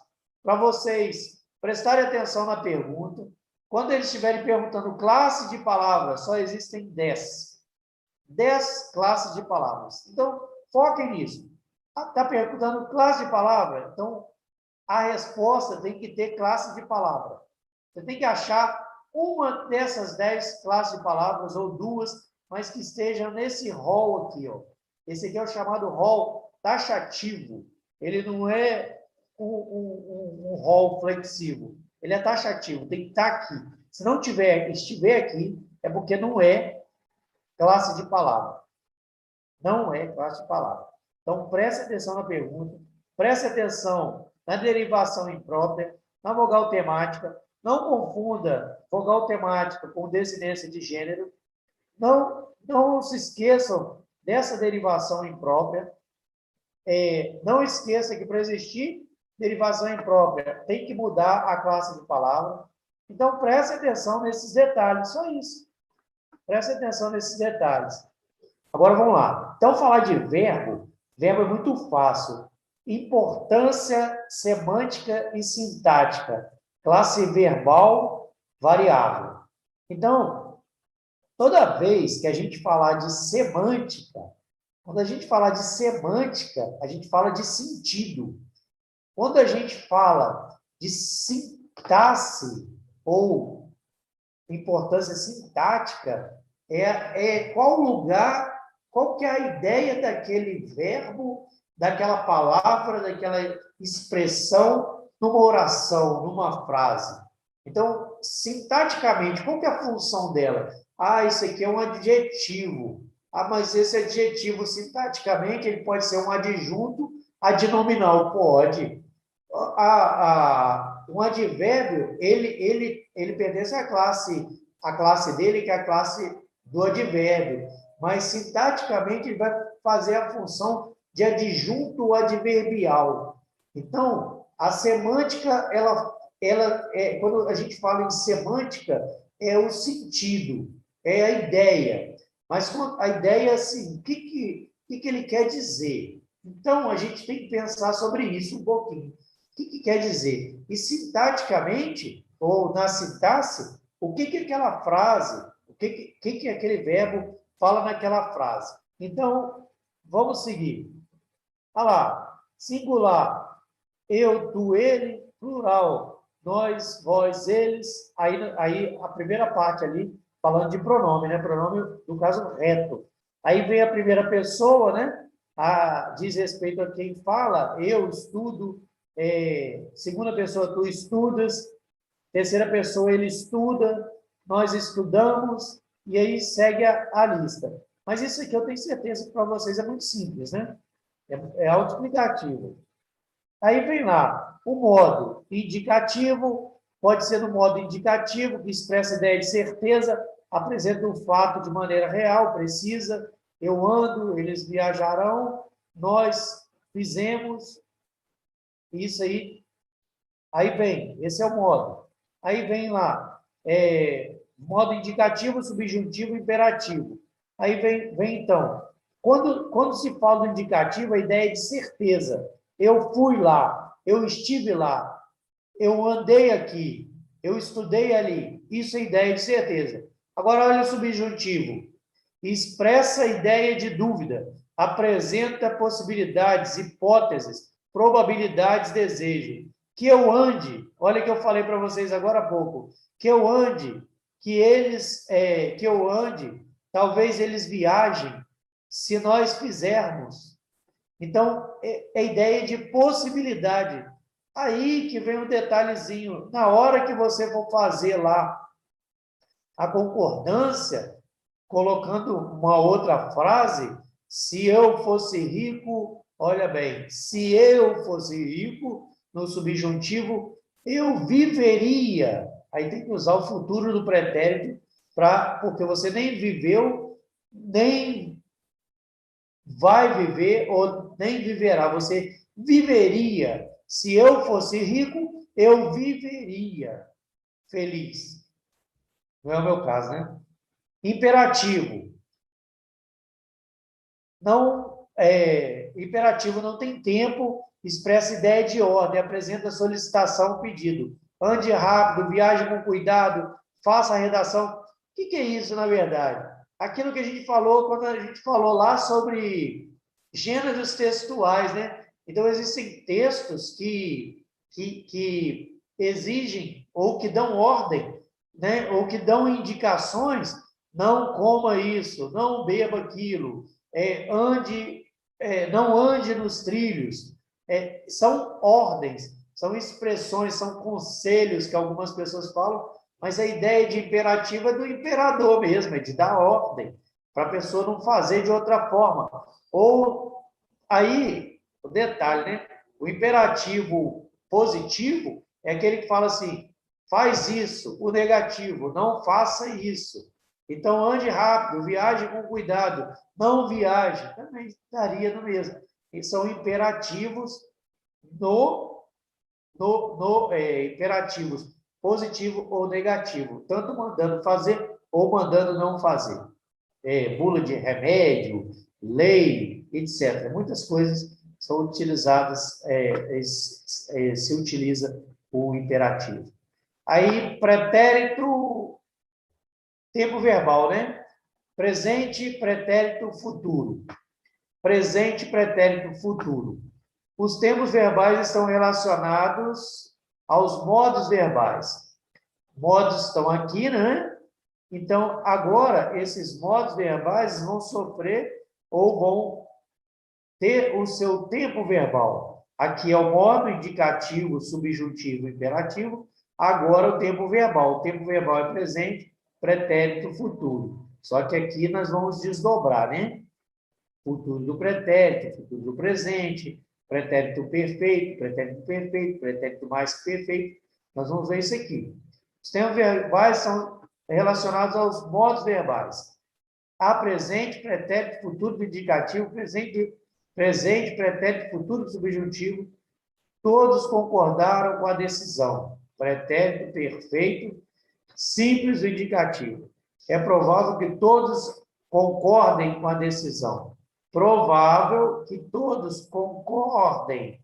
Speaker 1: para vocês prestarem atenção na pergunta. Quando eles estiverem perguntando classe de palavras, só existem 10. 10 classes de palavras. Então, foquem nisso. Está perguntando classe de palavra? Então, a resposta tem que ter classe de palavra. Você tem que achar uma dessas 10 classes de palavras, ou duas, mas que estejam nesse rol aqui. Ó. Esse aqui é o chamado rol taxativo. Ele não é um rol flexível. Ele é taxativo, tem que estar aqui. Se não estiver aqui, é porque não é classe de palavra. Não é classe de palavra. Então, preste atenção na pergunta, preste atenção na derivação imprópria, na vogal temática. Não confunda vogal temática com desinência de gênero. Não se esqueçam dessa derivação imprópria. Não esqueça que para existir derivação imprópria tem que mudar a classe de palavra. Então, preste atenção nesses detalhes, só isso. Preste atenção nesses detalhes. Agora, vamos lá. Então, falar de verbo é muito fácil. Importância semântica e sintática. Classe verbal variável. Então, toda vez que a gente falar de semântica, quando a gente fala de semântica, a gente fala de sentido. Quando a gente fala de sintaxe ou importância sintática, qual lugar, qual que é a ideia daquele verbo, daquela palavra, daquela expressão numa oração, numa frase. Então, sintaticamente, qual que é a função dela? Ah, isso aqui é um adjetivo. Ah, mas esse adjetivo, sintaticamente, ele pode ser um adjunto adnominal. Pode. Um advérbio, ele pertence à classe dele, que é a classe do advérbio. Mas, sintaticamente, ele vai fazer a função de adjunto adverbial. Então, a semântica, quando a gente fala em semântica, é o sentido, é a ideia. Mas a ideia é assim, o que ele quer dizer? Então, a gente tem que pensar sobre isso um pouquinho. O que quer dizer? E sintaticamente, ou na sintaxe, o que aquela frase, que aquele verbo fala naquela frase. Então, vamos seguir. Olha lá, singular, eu, tu, ele, plural, nós, vós, eles. Aí a primeira parte ali, falando de pronome, né? Pronome, no caso, reto. Aí vem a primeira pessoa, né? Diz respeito a quem fala, eu estudo. Segunda pessoa, tu estudas. Terceira pessoa, ele estuda. Nós estudamos. E aí segue a lista. Mas isso aqui eu tenho certeza que para vocês é muito simples, né? É autoexplicativo. Aí vem lá, o modo indicativo, pode ser no modo indicativo, que expressa a ideia de certeza, apresenta o fato de maneira real, precisa. Eu ando, eles viajarão, nós fizemos, isso aí. Aí vem, esse é o modo. Aí vem lá, modo indicativo, subjuntivo, imperativo. Aí vem então, quando se fala do indicativo, a ideia é de certeza. Eu fui lá, eu estive lá, eu andei aqui, eu estudei ali. Isso é ideia de certeza. Agora, olha o subjuntivo. Expressa a ideia de dúvida, apresenta possibilidades, hipóteses, probabilidades, desejo. Que eu ande, olha que eu falei para vocês agora há pouco, que eu ande, que eu ande, talvez eles viajem, se nós fizermos. Então, é a ideia de possibilidade. Aí que vem um detalhezinho. Na hora que você for fazer lá a concordância, colocando uma outra frase, se eu fosse rico, olha bem, se eu fosse rico, no subjuntivo, eu viveria. Aí tem que usar o futuro do pretérito, porque você nem viveu, nem vai viver ou nem viverá. Você viveria. Se eu fosse rico, eu viveria feliz. Não é o meu caso, né? Imperativo. Imperativo não tem tempo, expressa ideia de ordem, apresenta solicitação, pedido. Ande rápido, viaje com cuidado, faça a redação. O que é isso, na verdade? Aquilo que a gente falou quando a gente falou lá sobre gêneros textuais, né? Então, existem textos que exigem ou que dão ordem, né? Ou que dão indicações, não coma isso, não beba aquilo, não ande nos trilhos. São ordens, são expressões, são conselhos que algumas pessoas falam, mas a ideia de imperativo é do imperador mesmo, é de dar ordem, para a pessoa não fazer de outra forma. Ou aí, o detalhe, né? O imperativo positivo é aquele que fala assim, faz isso. O negativo, não faça isso. Então, ande rápido, viaje com cuidado, não viaje. Também estaria no mesmo. E são imperativos imperativos positivo ou negativo, tanto mandando fazer ou mandando não fazer. Bula de remédio, lei, etc. Muitas coisas são utilizadas, se utiliza o imperativo. Aí, pretérito, tempo verbal, né? Presente, pretérito, futuro. Presente, pretérito, futuro. Os tempos verbais estão relacionados aos modos verbais. Modos estão aqui, né? Então, agora, esses modos verbais vão sofrer ou vão ter o seu tempo verbal. Aqui é o modo indicativo, subjuntivo, imperativo. Agora o tempo verbal. O tempo verbal é presente, pretérito, futuro. Só que aqui nós vamos desdobrar, né? Futuro do pretérito, futuro do presente, pretérito perfeito, pretérito mais que perfeito. Nós vamos ver isso aqui. Os tempos verbais são relacionados aos modos verbais. Há presente, pretérito, futuro do indicativo, presente, pretérito, futuro do subjuntivo. Todos concordaram com a decisão. Pretérito perfeito, simples do indicativo. É provável que todos concordem com a decisão. Provável que todos concordem,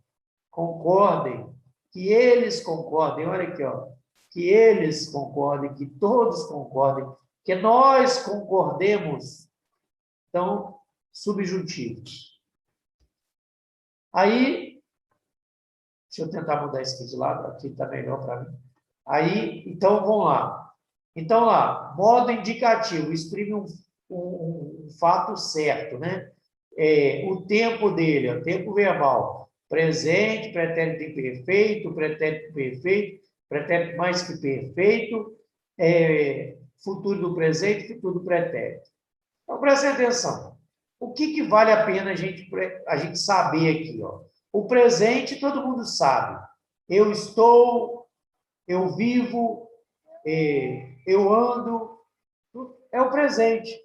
Speaker 1: que eles concordem, olha aqui, ó, que eles concordem, que todos concordem, que nós concordemos. Então, subjuntivos. Aí, deixa eu tentar mudar isso aqui de lado, aqui está melhor para mim. Aí, então, vamos lá. Então, lá, modo indicativo, exprime um fato certo, né? O tempo dele, o tempo verbal, presente, pretérito imperfeito, pretérito perfeito, pretérito mais que perfeito, futuro do presente, futuro do pretérito. Então, preste atenção. O que vale a pena a gente saber aqui? Ó? O presente, todo mundo sabe. Eu estou, eu vivo, eu ando. É o presente.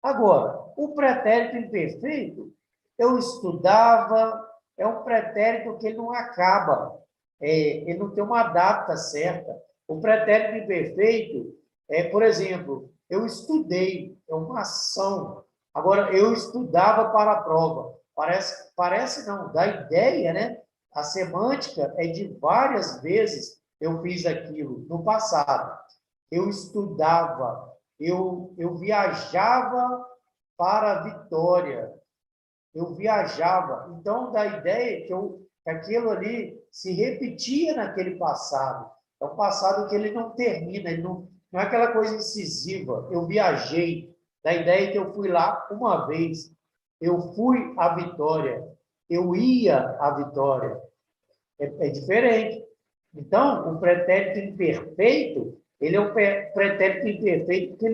Speaker 1: Agora, o pretérito imperfeito, eu estudava, é um pretérito que ele não acaba, ele não tem uma data certa. O pretérito imperfeito por exemplo, eu estudei, é uma ação. Agora, eu estudava para a prova. Parece não, dá ideia, né? A semântica é de várias vezes eu fiz aquilo no passado. Eu estudava, eu viajava para a Vitória, eu viajava. Então, dá ideia que aquilo ali se repetia naquele passado. É um passado que ele não termina, ele não é aquela coisa incisiva. Eu viajei, dá ideia que eu fui lá uma vez, eu fui à Vitória, eu ia à Vitória. É diferente. Então, o pretérito imperfeito, ele é um pretérito imperfeito que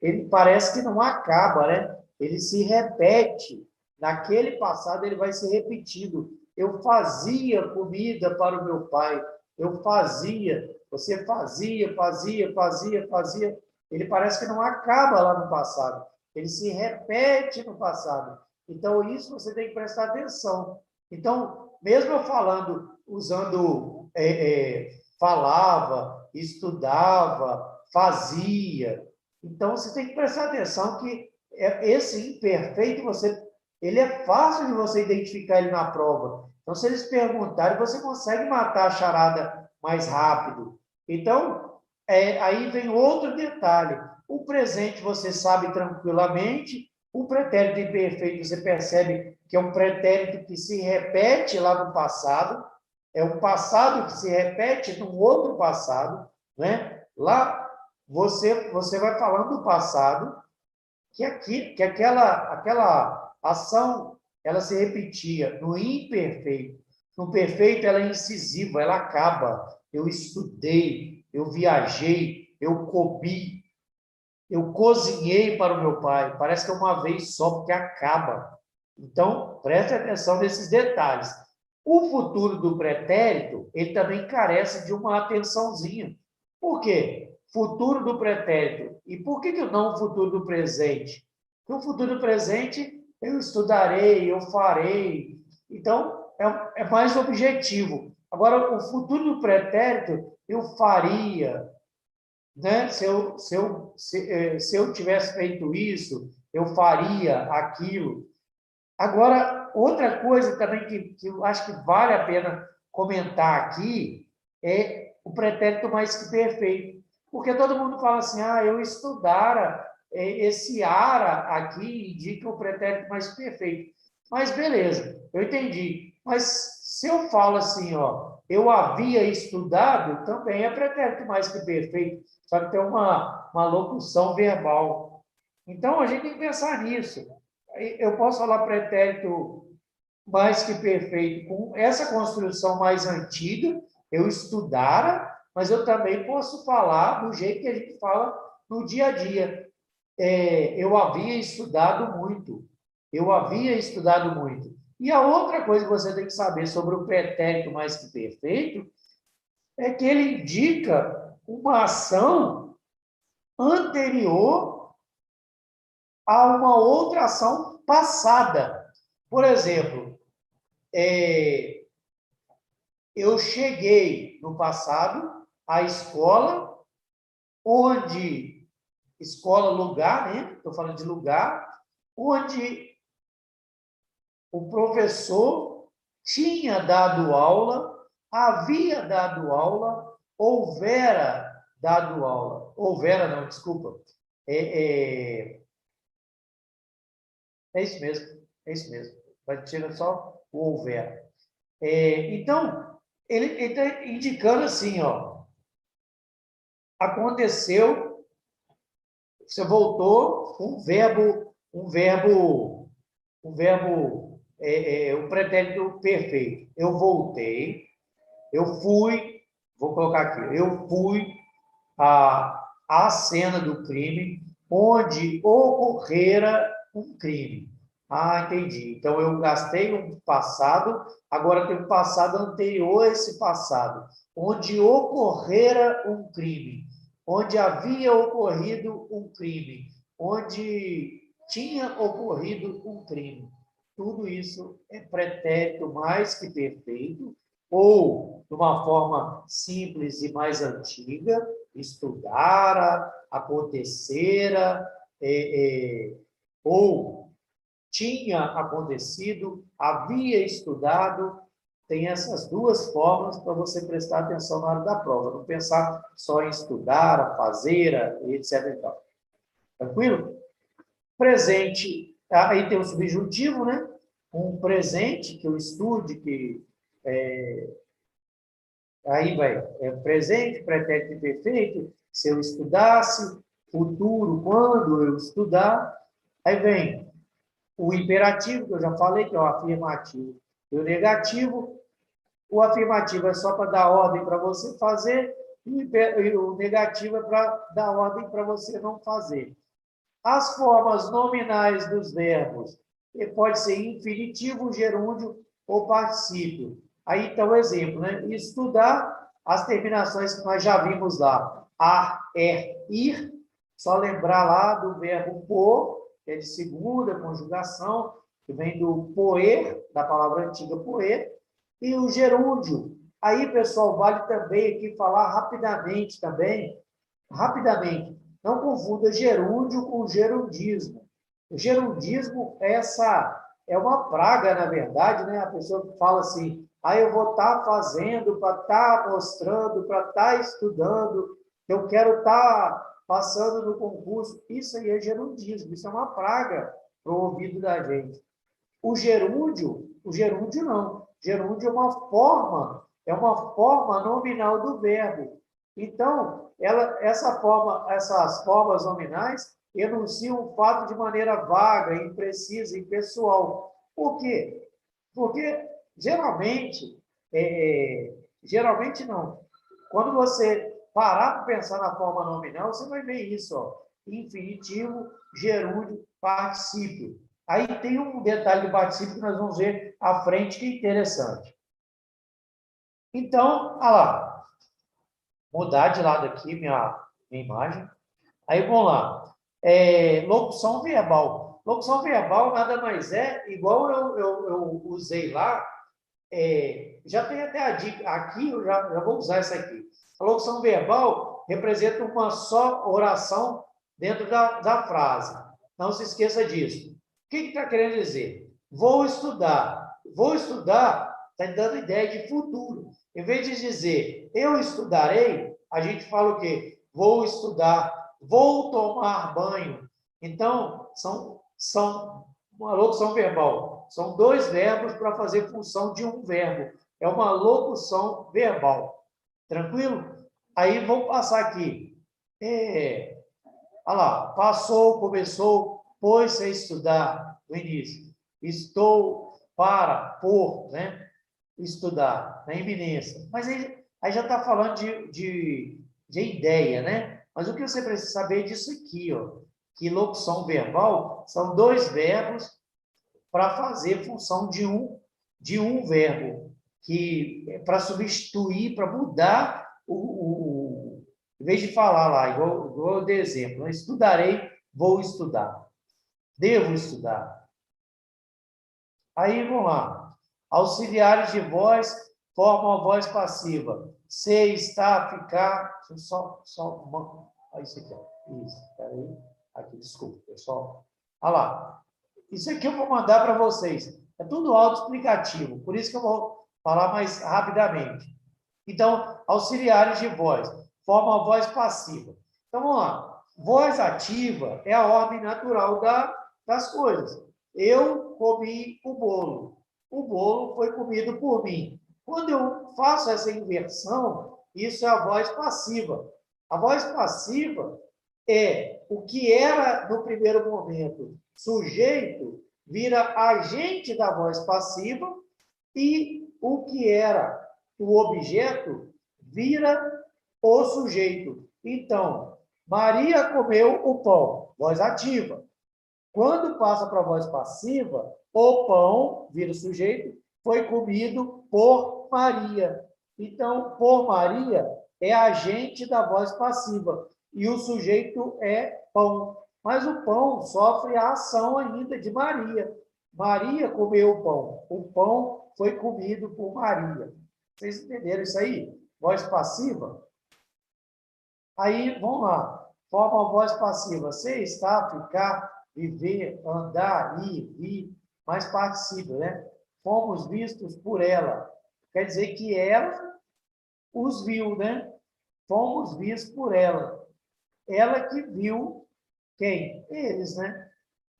Speaker 1: ele parece que não acaba, né? Ele se repete. Naquele passado, ele vai ser repetido. Eu fazia comida para o meu pai. Eu fazia. Você fazia. Ele parece que não acaba lá no passado. Ele se repete no passado. Então, isso você tem que prestar atenção. Então, mesmo eu falando, usando, falava, estudava, fazia. Então, você tem que prestar atenção que esse imperfeito, ele é fácil de você identificar ele na prova. Então, se eles perguntarem, você consegue matar a charada mais rápido. Então, aí vem outro detalhe. O presente você sabe tranquilamente, o pretérito imperfeito você percebe que é um pretérito que se repete lá no passado, é um passado que se repete num outro passado, né? Lá você vai falando do passado, que aquela ação ela se repetia no imperfeito. No perfeito ela é incisiva, ela acaba. Eu estudei, eu viajei, eu comi, eu cozinhei para o meu pai. Parece que é uma vez só, porque acaba. Então, preste atenção nesses detalhes. O futuro do pretérito, ele também carece de uma atençãozinha. Por quê? Futuro do pretérito. E por que não o futuro do presente? Porque o futuro do presente, eu estudarei, eu farei. Então, é mais objetivo. Agora, o futuro do pretérito, eu faria, né? Se eu tivesse feito isso, eu faria aquilo. Agora, outra coisa também que eu acho que vale a pena comentar aqui é o pretérito mais que perfeito. Porque todo mundo fala assim, eu estudara, esse ara aqui indica o pretérito mais perfeito. Mas beleza, eu entendi. Mas se eu falo assim, ó, eu havia estudado, também é pretérito mais que perfeito, só que tem uma locução verbal. Então, a gente tem que pensar nisso. Eu posso falar pretérito mais que perfeito com essa construção mais antiga, eu estudara, mas eu também posso falar do jeito que a gente fala no dia a dia. Eu havia estudado muito. Eu havia estudado muito. E a outra coisa que você tem que saber sobre o pretérito mais que perfeito é que ele indica uma ação anterior a uma outra ação passada. Por exemplo, eu cheguei no passado à escola, onde, escola, lugar, né? Estou falando de lugar, onde o professor tinha dado aula, havia dado aula, houvera dado aula. Houvera, não, desculpa. É isso mesmo, é isso mesmo. Vai tirar só o houvera. Então, ele está indicando assim, ó, aconteceu, você voltou, o pretérito perfeito. Eu voltei, eu fui, vou colocar aqui, eu fui à cena do crime, onde ocorrera um crime. Ah, entendi. Então, eu gastei um passado, agora tem um passado anterior a esse passado, onde ocorrera um crime, onde havia ocorrido um crime, onde tinha ocorrido um crime. Tudo isso é pretérito mais que perfeito, ou, de uma forma simples e mais antiga, estudara, acontecera, ou tinha acontecido, havia estudado. Tem essas duas formas para você prestar atenção na hora da prova, não pensar só em estudar, a fazer, etc. E tal. Tranquilo? Presente, aí tem o subjuntivo, né? Um presente que eu estude, que aí vai, presente, pretérito perfeito, se eu estudasse, futuro, quando eu estudar. Aí vem o imperativo, que eu já falei, que é o afirmativo. E o negativo, o afirmativo é só para dar ordem para você fazer, e o negativo é para dar ordem para você não fazer. As formas nominais dos verbos, pode ser infinitivo, gerúndio ou particípio. Aí está o exemplo, né? Estudar as terminações que nós já vimos lá. Ir, só lembrar lá do verbo por, que é de segunda conjugação, que vem do poer, da palavra antiga poer, e o gerúndio. Aí, pessoal, vale também aqui falar rapidamente também, rapidamente, não confunda gerúndio com gerundismo. O gerundismo é uma praga, na verdade, né? A pessoa que fala assim, eu vou estar fazendo, para estar mostrando, para estar estudando, eu quero estar passando no concurso. Isso aí é gerundismo, isso é uma praga para o ouvido da gente. O gerúndio não. Gerúndio é uma forma nominal do verbo. Então, essas formas nominais enunciam o fato de maneira vaga, imprecisa, impessoal. Por quê? Porque geralmente não. Quando você parar para pensar na forma nominal, você vai ver isso, ó, infinitivo, gerúndio, particípio. Aí tem um detalhe do particípio que nós vamos ver à frente, que é interessante. Então, olha lá, mudar de lado aqui minha imagem. Aí, vamos lá. Locução verbal. Locução verbal nada mais é, igual eu usei lá, já tem até a dica, aqui eu já vou usar essa aqui. A locução verbal representa uma só oração dentro da frase. Não se esqueça disso. O que está querendo dizer? Vou estudar. Vou estudar está dando ideia de futuro. Em vez de dizer eu estudarei, a gente fala o quê? Vou estudar, vou tomar banho. Então, são uma locução verbal. São dois verbos para fazer função de um verbo. É uma locução verbal. Tranquilo? Aí, vou passar aqui. Olha lá, passou, começou, pôs-se a estudar no início. Estou por, né? Estudar, na iminência. Mas Aí já está falando de ideia, né? Mas o que você precisa saber é disso aqui, ó, que locução verbal são dois verbos para fazer função de um verbo, que é para substituir, para mudar em vez de falar lá, igual eu dei exemplo, né? Estudarei, vou estudar. Devo estudar. Aí, vamos lá. Auxiliares de voz formam a voz passiva. Ser, estar, ficar. Deixa eu olha isso aqui, ó. Isso, peraí. Aqui, desculpa, pessoal. Olha lá. Isso aqui eu vou mandar para vocês. É tudo autoexplicativo, por isso que eu vou falar mais rapidamente. Então, auxiliares de voz formam a voz passiva. Então, vamos lá. Voz ativa é a ordem natural das coisas. Eu comi o bolo. O bolo foi comido por mim. Quando eu faço essa inversão, isso é a voz passiva. A voz passiva é o que era, no primeiro momento, sujeito, vira agente da voz passiva, e o que era o objeto vira o sujeito. Então, Maria comeu o pão, voz ativa. Quando passa para a voz passiva, o pão, vira o sujeito, foi comido por Maria. Então, por Maria é agente da voz passiva e o sujeito é pão. Mas o pão sofre a ação ainda de Maria. Maria comeu o pão. O pão foi comido por Maria. Vocês entenderam isso aí? Voz passiva? Aí, vamos lá. Forma a voz passiva. Ser, estar, ficar, viver, andar, ir, vir, mais particípio, né? Fomos vistos por ela. Quer dizer que ela os viu, né? Fomos vistos por ela. Ela que viu quem? Eles, né?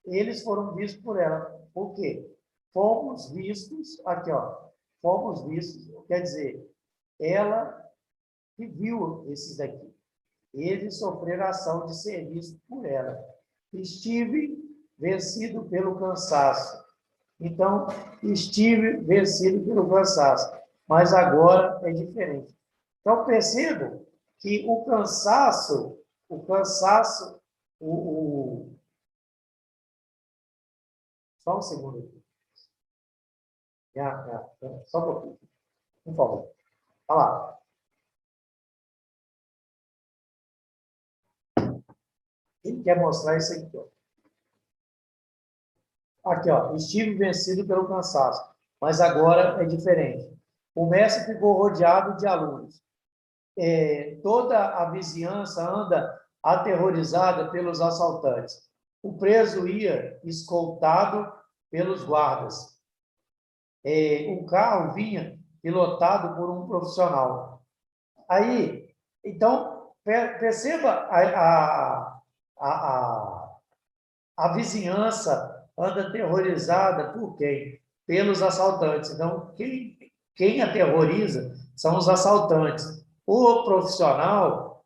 Speaker 1: Eles foram vistos por ela. Por quê? Fomos vistos, aqui, ó. Fomos vistos, quer dizer, ela que viu esses daqui. Eles sofreram a ação de ser visto por ela. Estive vencido pelo cansaço. Então, estive vencido pelo cansaço. Mas agora é diferente. Então, percebam que o cansaço, só um segundo aqui. Só um pouquinho. Por favor. Olha lá. Ele quer mostrar isso aqui, ó. Aqui, ó. Estive vencido pelo cansaço, mas agora é diferente. O mestre ficou rodeado de alunos. Toda a vizinhança anda aterrorizada pelos assaltantes. O preso ia escoltado pelos guardas. Um carro vinha pilotado por um profissional. Aí, então, perceba a vizinhança anda aterrorizada por quem? Pelos assaltantes. Então, quem aterroriza são os assaltantes. O profissional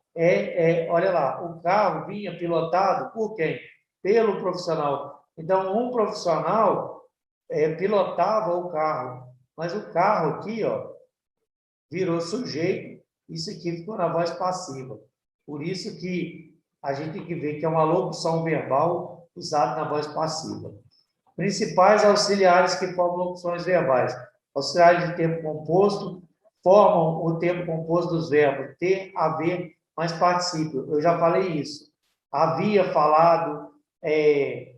Speaker 1: olha lá, o carro vinha pilotado por quem? Pelo profissional. Então, um profissional pilotava o carro, mas o carro aqui, ó, virou sujeito, isso aqui ficou na voz passiva. Por isso que a gente tem que ver que é uma locução verbal usada na voz passiva. Principais auxiliares que formam locuções verbais. Auxiliares de tempo composto formam o tempo composto dos verbos ter, haver, mais particípio. Eu já falei isso. Havia falado,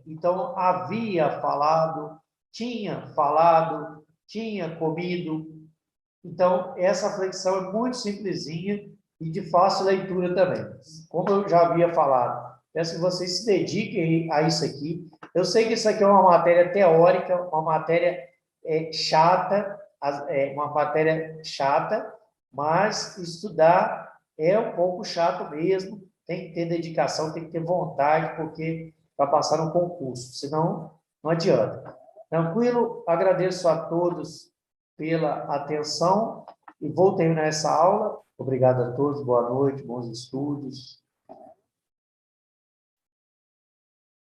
Speaker 1: então havia falado, tinha comido. Então, essa flexão é muito simplesinha e de fácil leitura também. Como eu já havia falado, peço que vocês se dediquem a isso aqui. Eu sei que isso aqui é uma matéria teórica, uma matéria chata, uma matéria chata, mas estudar é um pouco chato mesmo. Tem que ter dedicação, tem que ter vontade, porque para passar no concurso, senão não adianta. Tranquilo? Agradeço a todos pela atenção e vou terminar essa aula. Obrigado a todos, boa noite, bons estudos.